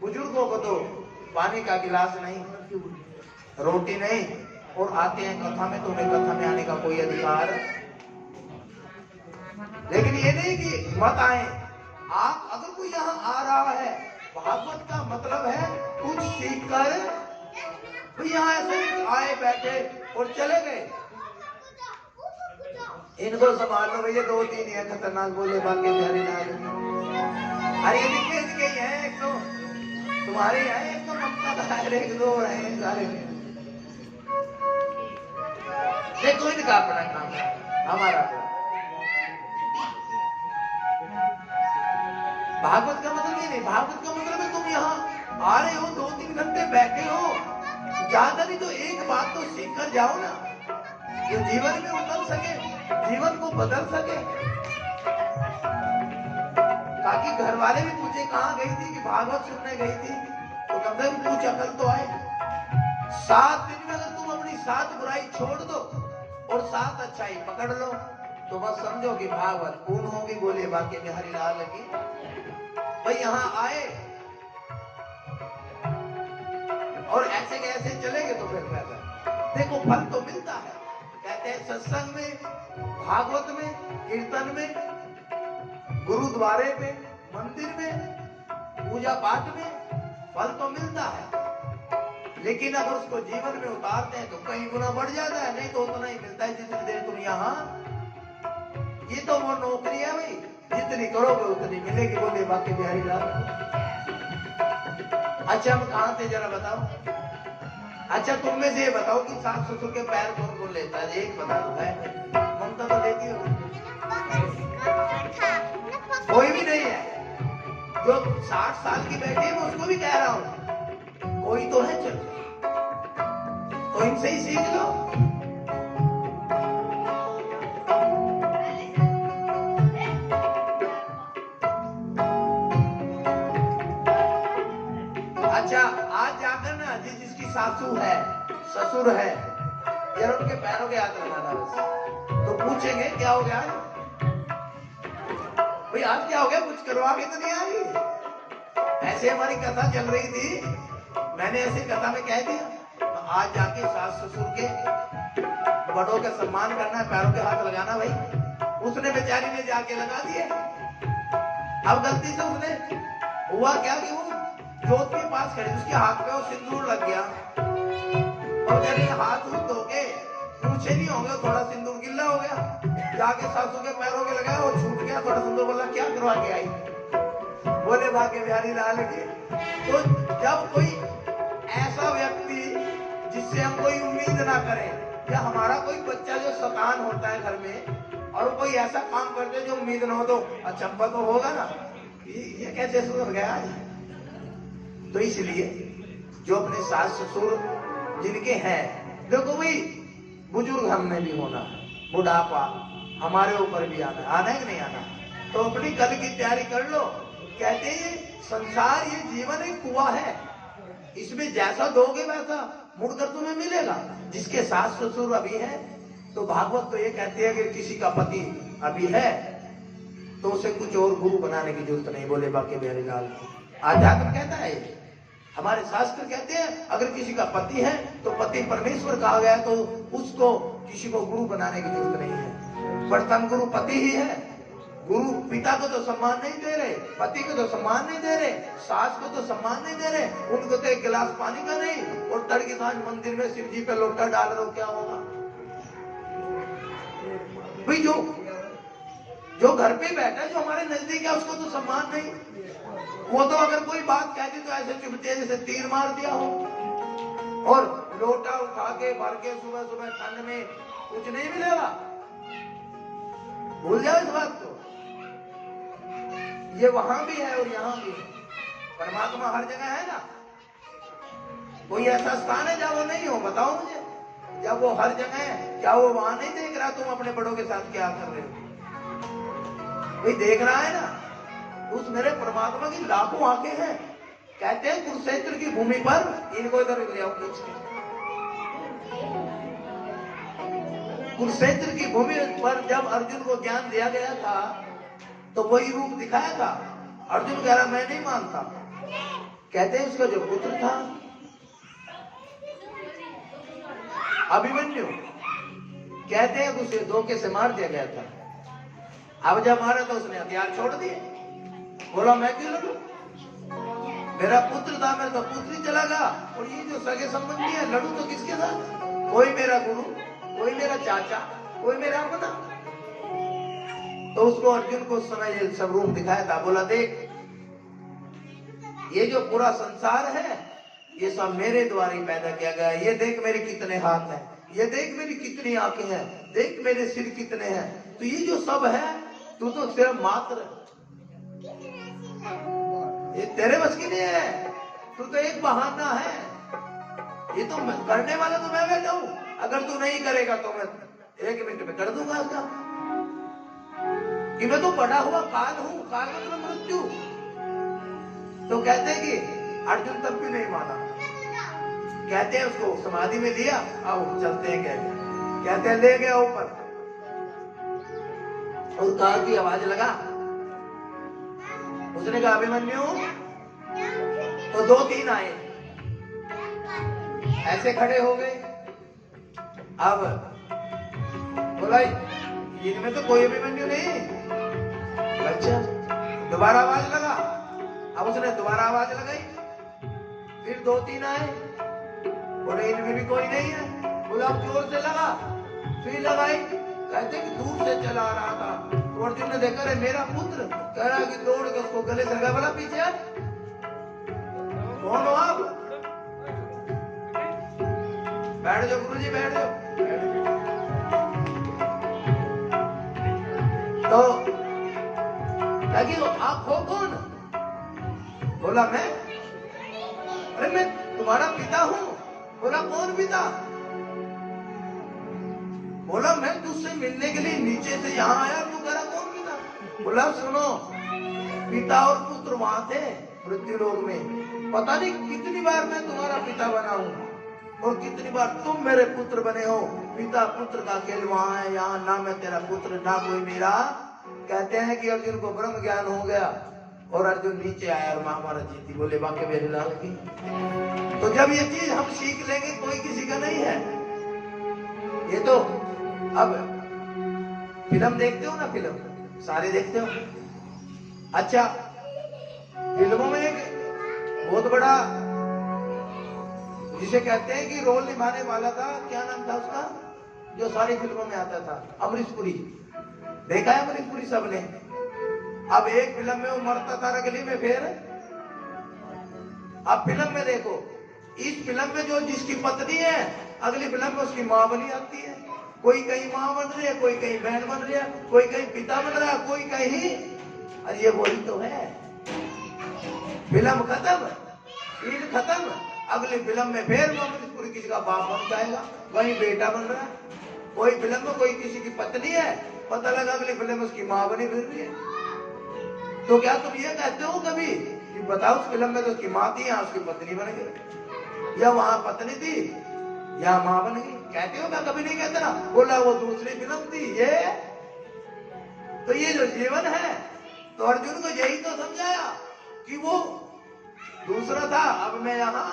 बुजुर्गों को तो पानी का गिलास नहीं, रोटी नहीं, और आते हैं कथा में, तुम्हें कथा में आने का कोई अधिकार। लेकिन ये नहीं कि मत आए। आप अगर कोई यहाँ आ रहा है, भागवत का मतलब है कुछ सीख कर, तो यहाँ ऐसे आए बैठे और चले गए, इनको संभाल लो भैया, 2-3 है खतरनाक, बोले बाकी प्यारे नाग। अरे इनके ही है, एक तो तुम्हारे है, एक तो ममता का है, एक 2 है सारे। देखो इनका अपना काम है, हमारा अपना। भागवत का मतलब ये नहीं, भागवत का मतलब है तुम यहाँ आ रहे हो, 2-3 घंटे बैठे हो, ज्यादा नहीं तो एक बात तो सीख कर जाओ ना, जो जीवन में उतर सके, जीवन को बदल सके। ताकि घर वाले भी पूछे कहाँ गई थी, कि भागवत सुनने गई थी, तो कम से कम कुछ अकल तो आए। 7 दिन में अगर तुम अपनी 7 बुराई छोड़ दो और 7 अच्छाई पकड़ लो, तो बस समझो कि भागवत पूर्ण होगी। बोले बाकी बिहारी लाल की। भाई यहाँ आए और ऐसे कैसे चलेंगे तो फिर पैसा देखो, फल तो मिलता है। कहते हैं सत्संग में, भागवत में, कीर्तन में, गुरुद्वारे पे, मंदिर में, पूजा पाठ में फल तो मिलता है, लेकिन अगर उसको जीवन में उतारते हैं तो कई गुना बढ़ जाता है, नहीं तो उतना ही मिलता है जितनी देर तुम यहाँ। ये तो वो नौकरी है भाई, जितनी करोगे उतनी मिलेगी। बोले बाकी बिहारी लाल। अच्छा हम कहाँ थे जरा बताओ। अच्छा तुम में से ये बताओ कि सास ससुर के पैर कौन कौन लेता है, एक बता दो है, ममता तो लेती हो, कोई भी नहीं है। जो 60 साल की बैठी है मैं उसको भी कह रहा हूँ, कोई तो है, चलो तो इनसे ही सीख लो। अच्छा आज जाकर ना जिसकी सासू है, ससुर है, यार उनके पैरों के हाथ लगाना बस, तो पूछेंगे क्या हो गया भाई, आज क्या हो गया, कुछ करवा के तो नहीं आई। ऐसे हमारी कथा चल रही थी, मैंने ऐसी कथा में कह दिया, तो आज जाके सास ससुर के बड़ों का सम्मान करना है, पैरों के हाथ लगाना भाई। उसने बेचारी ने जाके लगा दिए। अब गलती से उसने हुआ क्या कि वो जोत के पास खड़ी, उसके हाथ पे वो सिंदूर लग गया, और जब ये हाथ धो के पूछे नहीं होंगे, थोड़ा सिंदूर गिल्ला हो गया, जाके सासू के पैरों के लगाया, वो छूट गया थोड़ा सिंदूर। बोला क्या करवा के आई, बोले भाग्य बिहारी लाल की। तो जब कोई ऐसा व्यक्ति जिससे हम कोई उम्मीद ना करें, या हमारा कोई बच्चा जो शैतान होता है घर में, और कोई ऐसा काम करते जो उम्मीद ना हो, तो अचंभा तो होगा ना, ये कैसे सुधर गया आज। तो इसलिए जो अपने सास ससुर जिनके हैं, देखो भाई बुजुर्ग हमने भी होना है, बुढ़ापा हमारे ऊपर भी आना है कि नहीं आना, तो अपनी कल की तैयारी कर लो। कहते हैं संसार, ये जीवन एक कुआं है, इसमें जैसा दोगे वैसा मुड़कर तुम्हें मिलेगा। जिसके सास ससुर अभी है, तो भागवत तो ये कहते हैं कि किसी का पति अभी है तो उसे कुछ और गुरु बनाने की जरूरत नहीं। बोले बाकी बिहारी लाल। आध्यात्म कहता है, हमारे शास्त्र कहते हैं अगर किसी का पति है तो पति परमेश्वर कहा गया है, तो उसको किसी को गुरु बनाने की जरूरत नहीं है। प्रथम गुरु पति ही है, गुरु पिता को तो सम्मान नहीं दे रहे, पति को तो सम्मान नहीं दे रहे, सास को तो सम्मान नहीं दे रहे, उनको तो एक गिलास पानी का नहीं, और तड़की सांझ मंदिर में शिव जी पे लोटा डाल रहे हो, क्या होगा भाई? जो घर पे बैठा है, जो हमारे नजदीक है, उसको तो सम्मान नहीं। वो तो अगर कोई बात कह दी तो ऐसे चुभते जैसे तीर मार दिया हो, और लोटा उठा के भर के सुबह सुबह ठंड में कुछ नहीं मिलेगा, भूल जाओ इस बात को। ये वहां भी है और यहाँ भी है, परमात्मा हर जगह है ना। कोई ऐसा स्थान है जहाँ वो नहीं हो? बताओ मुझे। जब वो हर जगह है, क्या वो वहां नहीं देख रहा तुम अपने बड़ों के साथ क्या कर रहे हो? भाई देख रहा है ना। उस मेरे परमात्मा की लाखों आंखें हैं। कहते हैं कुरुक्षेत्र की भूमि पर, इनको इधर ले आओ खींच के, कुरुक्षेत्र की भूमि पर जब अर्जुन को ज्ञान दिया गया था तो वही रूप दिखाया था। अर्जुन कह रहा मैं नहीं मानता। कहते हैं उसका जो पुत्र था अभिमन्यु, कहते हैं उसे धोखे से मार दिया गया था। अब जब मारा तो उसने हथियार छोड़ दिए, बोला मैं क्यों लड़ूं, मेरा पुत्र था, मेरा तो पुत्र ही चला गया, और ये जो सगे संबंधी है लड़ू तो किसके साथ? कोई मेरा गुरु, कोई मेरा चाचा, कोई मेरा अपना। तो उसको अर्जुन को उस समय ये सब रूप दिखाया था। बोला देख, ये जो पूरा संसार है ये सब मेरे द्वारा ही पैदा किया गया है। ये देख मेरे कितने हाथ हैं, ये देख मेरी कितनी आंखें हैं, देख मेरे सिर कितने हैं। तो ये जो सब है तू तो सिर्फ मात्र, ये तेरे बस की नहीं है, तू तो एक बहाना है। ये तो करने वाला तो मैं बैठा हूं, अगर तू नहीं करेगा तो मैं 1 मिनट में कर दूंगा उसका। कि मैं तो बड़ा हुआ काल हूं, काल मतलब मृत्यु। तो कहते हैं कि अर्जुन तब भी नहीं माना। कहते हैं उसको समाधि में लिया, आओ चलते हैं। कहते हैं ले गया ऊपर, और काल की आवाज लगा। उसने कहा अभिमन्यु, तो 2-3 आए, ऐसे खड़े हो गए। अब बोला इनमें तो कोई अभिमन्यु नहीं। अच्छा, दोबारा आवाज लगा। अब उसने दोबारा आवाज लगाई, फिर 2-3 आए, बोले इनमें भी कोई नहीं है। बोला अब जोर से लगा, फिर लगाई। कहते कि दूर से चला आ रहा था, तो अर्जुन ने देखा रे मेरा पुत्र, कह रहा कि दौड़ के उसको गले से लगा। बोला पीछे कौन हो आप? बैठ जाओ गुरुजी, बैठ जाओ। तो लगी आप हो कौन? बोला मैं, अरे मैं तुम्हारा पिता हूं। बोला कौन पिता? बोला मैं तुझसे मिलने के लिए नीचे से यहाँ आया, तू कह रहा कौन पिता? बोला सुनो, पिता और पुत्र वहां थे मृत्यु लोक में। पता नहीं कितनी बार मैं तुम्हारा पिता बना हूं और कितनी बार तुम मेरे पुत्र बने हो। पिता पुत्र का खेल वहां है, यहाँ ना मैं तेरा पुत्र ना कोई मेरा। कहते हैं कि अर्जुन को ब्रह्म ज्ञान हो गया और अर्जुन नीचे आया और महाभारत जीती। बोले बाकी मेरे लाल की। तो जब ये चीज हम सीख लेंगे, कोई किसी का नहीं है। ये तो अब फिल्म देखते हो ना, फिल्म सारे देखते हो। अच्छा, फिल्मों में एक बहुत बड़ा जिसे कहते हैं कि रोल निभाने वाला था, क्या नाम था उसका, जो सारी फिल्मों में आता था, अमरीश पुरी। देखा है अमरीश पुरी सबने। अब एक फिल्म में वो मरता था रगली में, फिर अब फिल्म में देखो, इस फिल्म में जो जिसकी पत्नी है, अगली फिल्म में उसकी माँ बनी आती है। कोई कहीं माँ बन रही है, कोई कहीं बहन बन रही है, कोई कहीं पिता बन रहा है, कोई कहीं। अरे ये वही तो है। फिल्म खत्म, सीन खत्म, अगली फिल्म में फिर अमरीश पुरी किसी का बाप बन जाएगा, वही बेटा बन रहा है। कोई फिल्म में कोई किसी की पत्नी है, पता लगा अगली फिल्म में उसकी माँ बनी फिर रही है। तो क्या तुम ये कहते हो कभी कि बताओ उस फिल्म में तो उसकी माँ थी, यहाँ उसकी पत्नी बन गई, या वहां पत्नी थी यहाँ माँ बन गई? कहते हो? क्या कभी नहीं कहते ना। बोला वो दूसरी फिल्म थी ये। तो ये जो जीवन है, तो अर्जुन को यही तो समझाया कि वो दूसरा था, अब मैं यहाँ,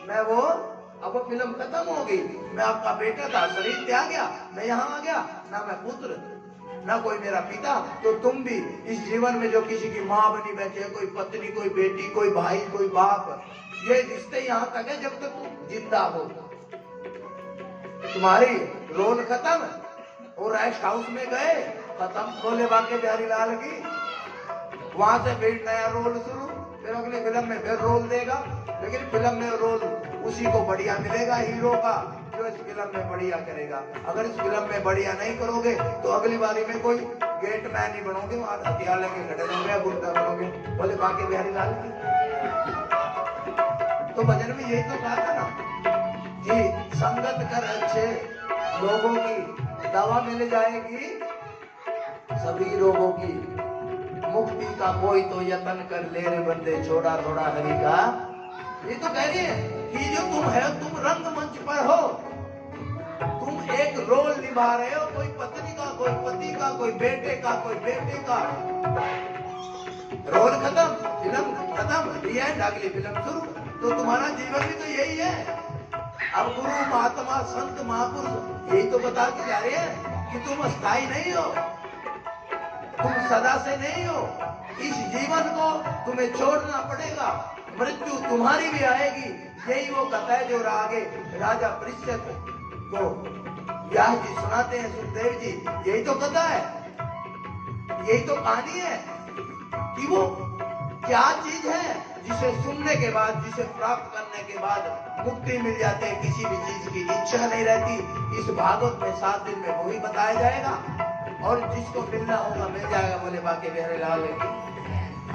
मैं वो, अब वो फिल्म खत्म हो गई। मैं आपका बेटा था, शरीर त्याग गया, मैं यहाँ आ गया, ना मैं पुत्र ना कोई मेरा पिता, तो तुम भी इस जीवन में जो किसी की माँ बनी बैठे, कोई पत्नी, कोई बेटी, कोई भाई, कोई बाप, ये रिश्ते यहाँ तक है जब तक तुम जिंदा हो। तुम्हारी रोल खत्म और रेस्ट हाउस में गए, खत्म भोले बाके बिहारी लाल की, वहां से फिर नया रोल शुरू, फिर अगली फिल्म में फिर रोल देगा, लेकिन फिल्म में रोल उसी को बढ़िया मिलेगा हीरो का जो इस फिल्म में बढ़िया करेगा। अगर इस फिल्म में बढ़िया नहीं करोगे तो अगली बारी में कोई गेट मैन ही बनोगे, वहां हथियार लेके खड़े रहोगे, गुंडा बनोगे बोले बाके बिहारी लाल की। तो भजन में यही तो कहा था ना कि संगत कर अच्छे लोगों की दवा मिल जाएगी सभी रोगों की, मुक्ति का कोई तो यत्न कर ले रे बंदे, छोड़ा थोड़ा हरि का। ये तो कह रही है कि जो तुम है, तुम रंगमंच पर हो, तुम एक रोल निभा रहे हो, कोई पत्नी का, कोई पति का, कोई बेटे का, कोई बेटे का। रोल खत्म, फिल्म खत्म, एंड, अगली फिल्म शुरू। तो तुम्हारा जीवन भी तो यही है। अब गुरु महात्मा संत महापुरुष यही तो बता के जा रहे हैं कि तुम अस्थाई नहीं हो, तुम सदा से नहीं हो। इस जीवन को तुम्हें छोड़ना पड़ेगा, मृत्यु तुम्हारी भी आएगी। यही वो कथा है जो आगे राजा परीक्षित को व्यास जी सुनाते हैं, सुखदेव जी। यही तो कथा है, यही तो कहानी है कि वो क्या चीज है जिसे सुनने के बाद, जिसे प्राप्त करने के बाद मुक्ति मिल जाती है, किसी भी चीज की इच्छा नहीं रहती। इस भागवत में 7 दिन में वही बताया जाएगा और जिसको मिलना होगा मिल जाएगा, बोले बाके बिहारी लाल की।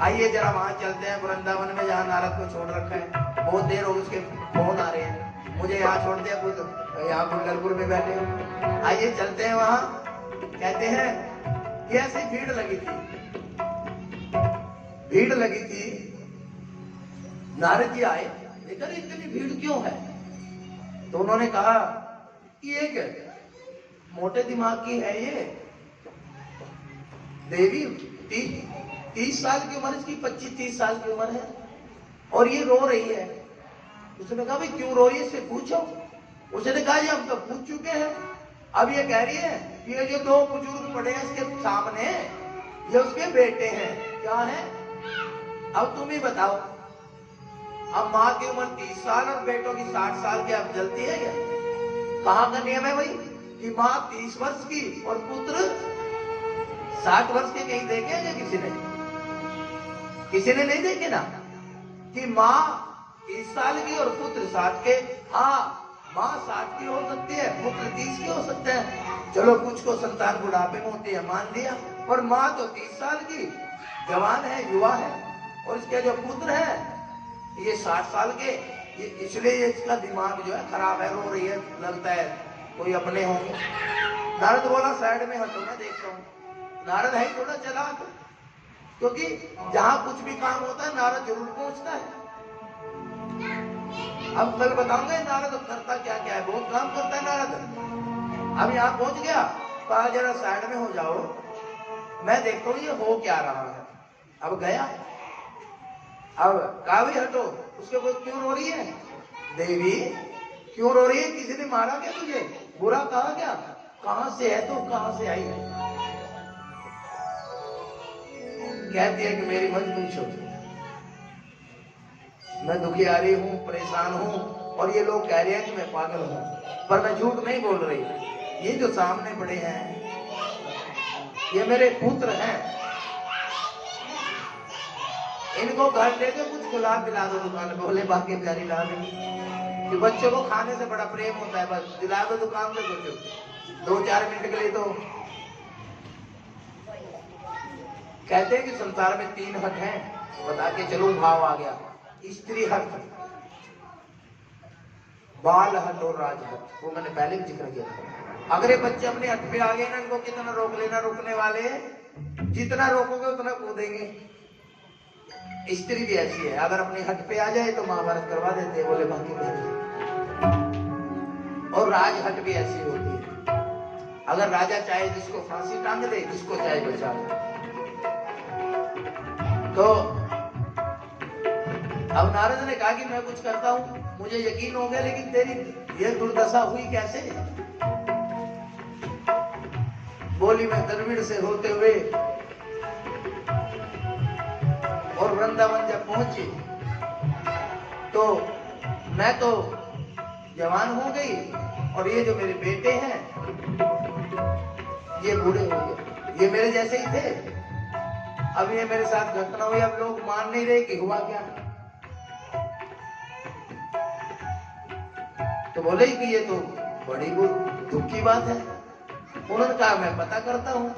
आइए जरा वहां चलते हैं वृंदावन में, जहाँ नारद को छोड़ रखा है। बहुत देर हो उसके फोन आ रहे हैं, मुझे यहाँ छोड़ दिया, कुछ यहाँ कुंडलपुर में बैठे हो। आइए चलते हैं वहां। कहते हैं कि ऐसी भीड़ लगी थी, भीड़ लगी थी। नारद जी आए, देखा इतनी भीड़ क्यों है? तो उन्होंने कहा कि एक मोटे दिमाग की है ये देवी, 30 साल की उम्र इसकी, 25-30 साल की उम्र है और ये रो रही है। उसने कहा भाई क्यों रो रही है, इससे पूछो। उसने कहा ये हम तो पूछ चुके हैं, अब ये कह रही है कि ये जो 2 बुजुर्ग पड़े हैं इसके सामने, ये उसके बेटे हैं। क्या है? अब तुम ही बताओ। अब माँ की उम्र 30 साल और बेटों की 60 साल की, अब जलती है क्या? कहाँ का नियम है भाई कि माँ 30 वर्ष की और पुत्र 60 वर्ष के? कहीं देखे हैं किसी ने? किसी ने नहीं देखे ना कि माँ 30 साल की और पुत्र 60 के। हाँ, माँ 60 की हो सकती है, पुत्र 30 के हो सकते हैं। चलो कुछ को संतान बुढ़ापे में होती है, मान लिया, पर माँ तो 30 साल की जवान है, युवा है, और इसके जो पुत्र है ये 60 साल के। ये इसलिए इसका दिमाग जो है खराब है, रो रही है, लगता है कोई अपने होंगे। नारद बोला साइड में हटो, मैं देखता हूँ। नारद है थोड़ा चालाक, क्योंकि जहां कुछ भी काम होता है नारद जरूर पहुंचता है। अब कल बताऊंगा नारद करता क्या क्या है, बहुत काम करता है नारद। अब यहाँ पहुंच गया, कहा जरा साइड में हो जाओ, मैं देखता हूँ ये हो क्या रहा है। अब गया, अब कहा भी हटो। उसके बाद क्यों रो रही है? देवी क्यों रो रही है? किसी ने मारा क्या तुझे? बुरा कहा क्या? कहां से है तो कहां से आई है? कहती है कि मेरी मत पूछो, मैं दुखियारी हूं, परेशान हूं, और ये लोग कह रहे हैं कि मैं पागल हूं, पर मैं झूठ नहीं बोल रही। ये जो सामने पड़े हैं ये मेरे पुत्र हैं, इनको घर दे दो, कुछ गुलाब दिला दो दुकान पे। बोले बाकी प्यारी ला दो कि बच्चों को खाने से बड़ा प्रेम होता है, बस दिला दो दुकान पे कुछ 2-4 मिनट के लिए। तो कहते हैं कि संसार में 3 हट हैं, बता के चलो, भाव आ गया। स्त्री हट, बाल हट और राज हट, वो मैंने पहले भी जिक्र किया था। अगर ये बच्चे अपने हट पे आ गए ना, इनको कितना रोक लेना, रुकने वाले जितना रोकोगे उतना कूदेंगे। स्त्री भी ऐसी है, अगर अपनी हट पे आ जाए तो महाभारत करवा देते हैं, बोले बाकी नहीं। और राज हट भी ऐसी होती है, अगर राजा चाहे जिसको फांसी टांग दे, जिसको चाहे बचा ले। तो अब नारद ने कहा कि मैं कुछ करता हूं, मुझे यकीन हो गया, लेकिन तेरी ये दुर्दशा हुई कैसे? बोली में द्रविड़ से होते हुए और वृंदावन जब पहुंचे तो मैं तो जवान हो गई और ये जो मेरे बेटे हैं ये बूढ़े हो गए। ये मेरे जैसे ही थे। अब ये मेरे साथ घटना हुई, अब लोग मान नहीं रहे कि हुआ क्या। तो बोले कि ये तो बड़ी दुख की बात है। उन्होंने कहा मैं पता करता हूं।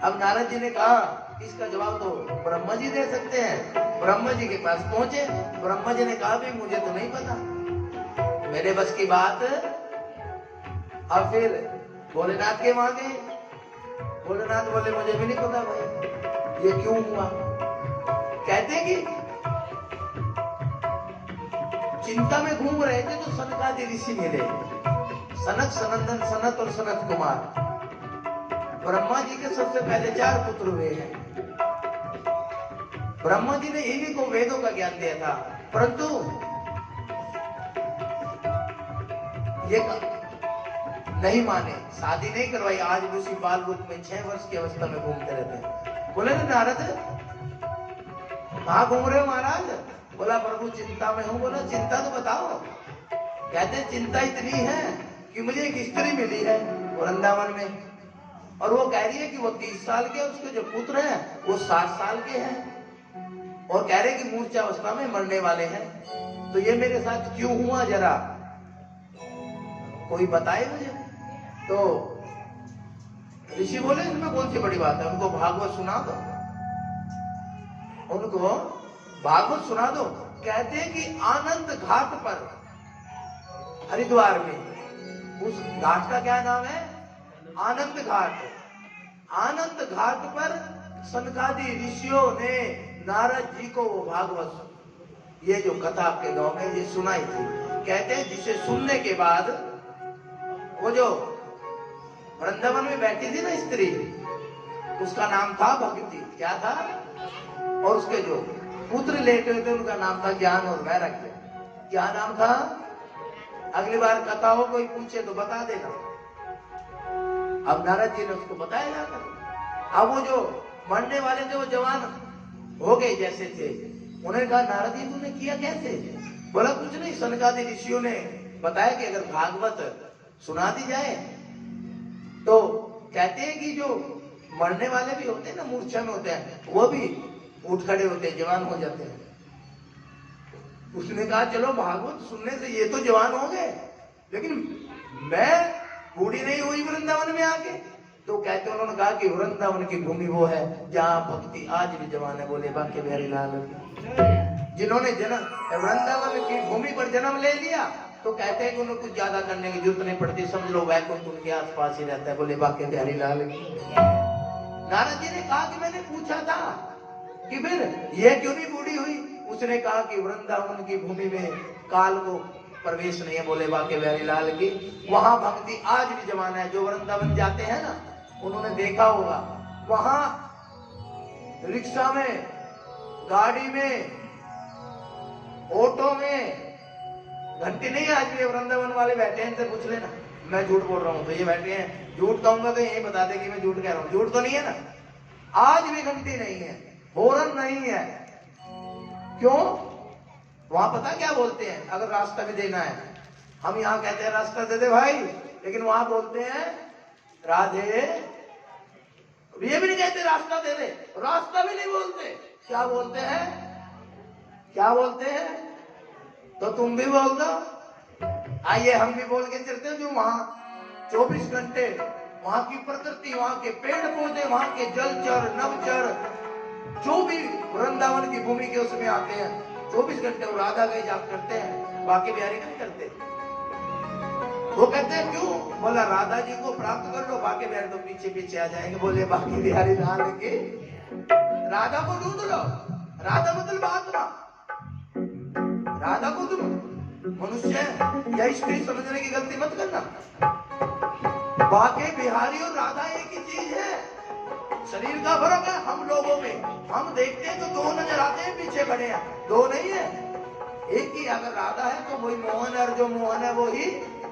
अब नारद जी ने कहा इसका जवाब तो ब्रह्मा जी दे सकते हैं। ब्रह्मा जी के पास पहुंचे। ब्रह्मा जी ने कहा भी मुझे तो नहीं पता, मेरे बस की बात। अब फिर भोलेनाथ के वहां गए। भोलेनाथ बोले मुझे भी नहीं पता भाई ये क्यों हुआ। कहते कि चिंता में घूम रहे थे तो सनकादि ऋषि मिले, सनक, सनंदन, सनत और सनत कुमार। ब्रह्मा जी के सबसे पहले 4 पुत्र हुए हैं। ब्रह्मा जी ने इन्हीं को वेदों का ज्ञान दिया था, परंतु ये नहीं माने, शादी नहीं करवाई। आज भी उसी बाल रूप में 6 वर्ष की अवस्था में घूमते रहते हैं। बोले ना नारद कहाँ घूम रहे हो महाराज? बोला प्रभु चिंता में हूँ। बोला चिंता तो बताओ। कहते चिंता इतनी है कि मुझे एक स्त्री मिली है वृंदावन में और वो कह रही है कि वो 30 साल के, उसके जो पुत्र हैं वो 60 साल के हैं और कह रहे कि मूर्छा अवस्था में मरने वाले हैं। तो ये मेरे साथ क्यों हुआ जरा कोई बताए मुझे। तो ऋषि बोले इसमें कौन सी बड़ी बात है, उनको भागवत सुना दो, उनको भागवत सुना दो। कहते हैं कि आनंद घाट पर हरिद्वार में, उस घाट का क्या नाम है? आनंद घाट। आनंद घाट पर सनकादि ऋषियों ने नारद जी को वो भागवत, ये जो कथा आपके गांव में ये सुनाई थी। कहते हैं जिसे सुनने के बाद वो जो वृंदावन में बैठी थी ना स्त्री, उसका नाम था भक्ति। क्या था? और उसके जो पुत्र लेटे हुए थे उनका नाम था ज्ञान और वैराग्य। क्या नाम था? अगली बार कथा हो कोई पूछे तो बता देना। अब नारद जी ने उसको बताया जाता। अब वो जो मरने वाले थे वो जवान हो गए जैसे थे। उन्होंने कहा नारद जी तूने किया कैसे? बोला कुछ नहीं, सनकादि ऋषियों ने बताया कि अगर भागवत सुना दी जाए तो कहते हैं कि जो मरने वाले भी होते हैं ना, मूर्छा में होते हैं, वो भी उठ खड़े होते हैं, जवान हो जाते हैं। उसने कहा चलो भागवत सुनने से ये तो जवान हो गए, लेकिन मैं बूढ़ी नहीं हुई वृंदावन में आके। तो कहते उन्होंने कहा कि वृंदावन की भूमि वो है जहाँ भक्ति आज भी जवान है। बोले बांके बिहारी लाल। जिन्होंने जन्म वृंदावन की भूमि पर जन्म ले लिया तो कहते हैं कि उन्हें कुछ ज्यादा करने की जरूरत नहीं पड़ती, समझ लो वैकुंठ उनके आसपास ही रहता है। बोले बांके बिहारी लाल। नारद जी ने कहा कि मैंने पूछा था कि फिर ये क्यों नहीं बूढ़ी हुई? उसने कहा कि वृंदावन की भूमि में काल को प्रवेश नहीं है। बोले बांके बिहारी लाल की। वहां भक्ति आज भी जवान है। जो वृंदावन जाते हैं ना, उन्होंने देखा होगा वहां रिक्शा में, गाड़ी में, ऑटो में घंटी नहीं। आज भी वृंदावन वाले बैठे हैं, इनसे पूछ लेना। मैं झूठ बोल रहा हूँ तो ये बैठे हैं, झूठ कहूंगा तो यही बता दे कि मैं झूठ कह रहा हूँ। झूठ तो नहीं है ना? आज भी घंटी नहीं है, हॉर्न नहीं है। क्यों? वहां पता क्या बोलते हैं? अगर रास्ता भी देना है, हम यहाँ कहते हैं रास्ता दे दे भाई, लेकिन वहां बोलते हैं राधे। ये भी नहीं कहते रास्ता दे दे, रास्ता भी नहीं बोलते। क्या बोलते हैं? क्या बोलते हैं? तो तुम भी बोल दो। आइए हम भी बोल के चलते हैं। जो वहां 24 घंटे वहां की प्रकृति, वहां के पेड़ पौधे, वहां के जलचर, नवचर, जो भी वृंदावन की भूमि के उसमें आते हैं, 24 घंटे वो राधा का जाप करते हैं, बाकी बिहारी नहीं करते। वो कहते हैं क्यों? बोला राधा जी को प्राप्त कर लो, बाकी बिहारी तो पीछे पीछे आ जाएंगे। बोले बाकी बिहारी लाल की। राधा को ढूंढ लो। राधा मतलब आत्मा। राधा को तुम मनुष्य या स्त्री समझने की गलती मत करना। बाकी बिहारी और राधा एक ही चीज है। शरीर का फर्क है हम लोगों में। हम देखते हैं तो 2 नजर आते हैं, पीछे खड़े हैं, 2 नहीं है, एक ही। अगर राधा है तो वही मोहन है, और जो मोहन है वो ही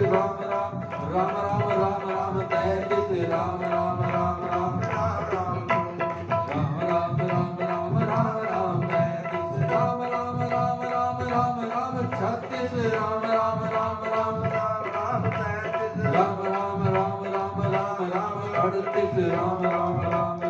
राम राम राम राम राम राम 33 राम राम राम राम राम राम राम राम राम राम राम राम 35 राम राम राम राम राम राम 36 राम राम राम राम राम राम 37 राम राम राम राम राम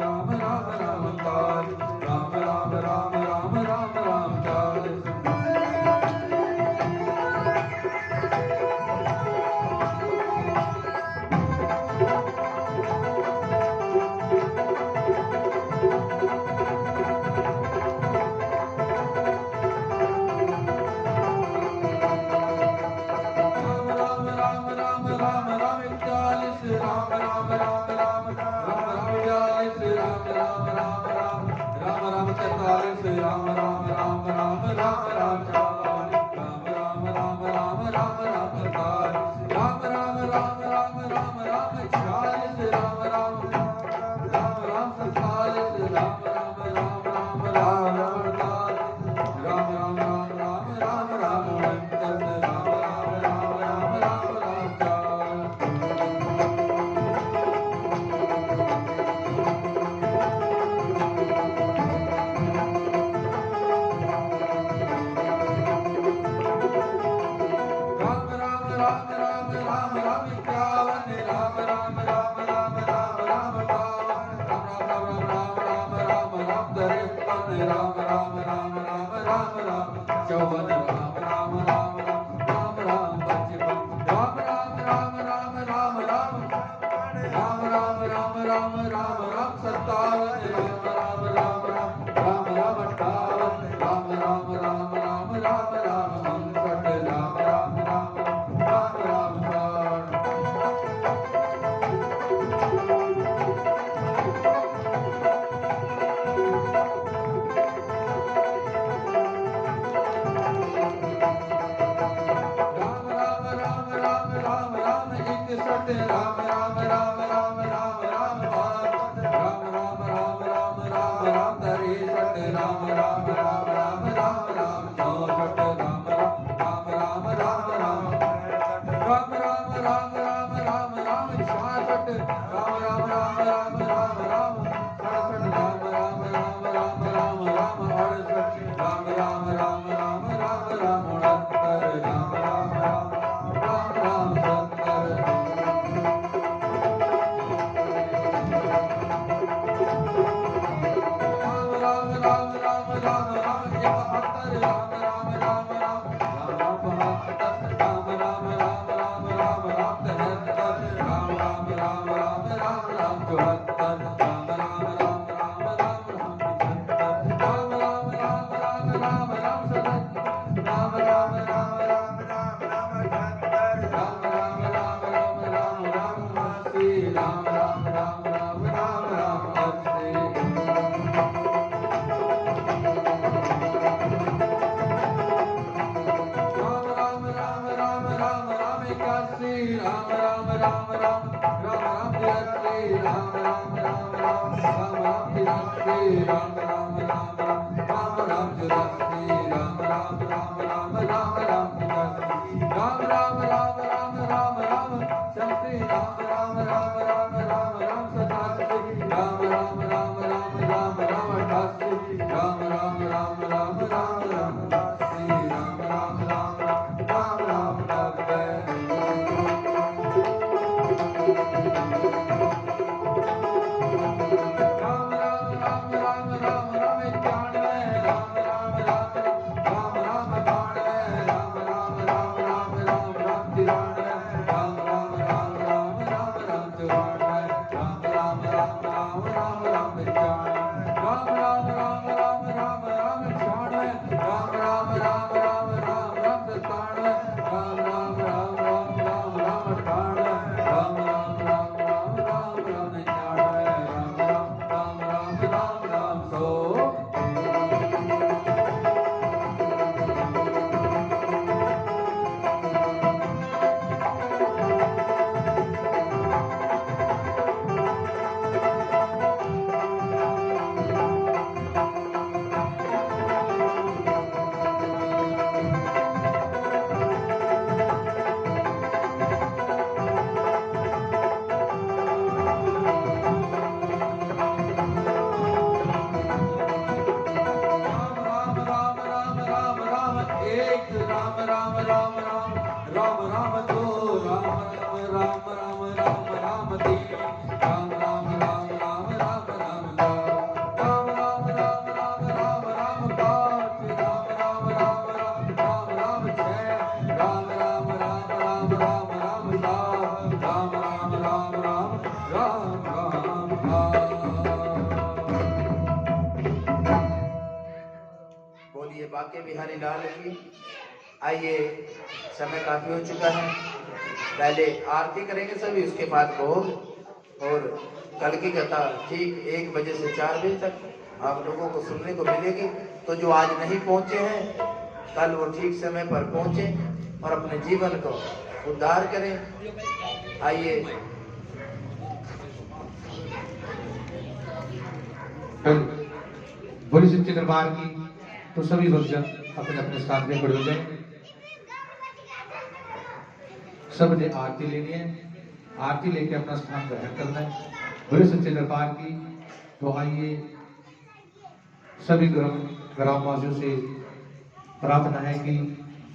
राम 38 राम राम राम राम राम राम 40 राम राम राम राम राम राम 40 राम राम राम राम राम दी राम राम राम राम राम राम ला राम राम राम राम राम राम पाठ राम राम राम राम राम राम जय राम राम राम राम राम राम ला राम राम राम राम राम राम बोलिए बाके बिहारी लाल की। आइए समय काफी हो चुका है, पहले आरती करेंगे सभी, उसके बाद भोग, और कल की कथा ठीक 1 बजे से 4 बजे तक आप लोगों को सुनने को मिलेगी। तो जो आज नहीं पहुंचे हैं कल वो ठीक समय पर पहुंचे और अपने जीवन को उद्धार करें। आइए बोली सच्चे दरबार की। तो सभी भक्तजन अपने अपने स्थान पे खड़े हो जाएं। सब ने आरती लेनी है, आरती लेके अपना स्थान ग्रहण करना है। बोले सच्चे दरबार की। तो आइए सभी ग्रामवासियों से प्रार्थना है कि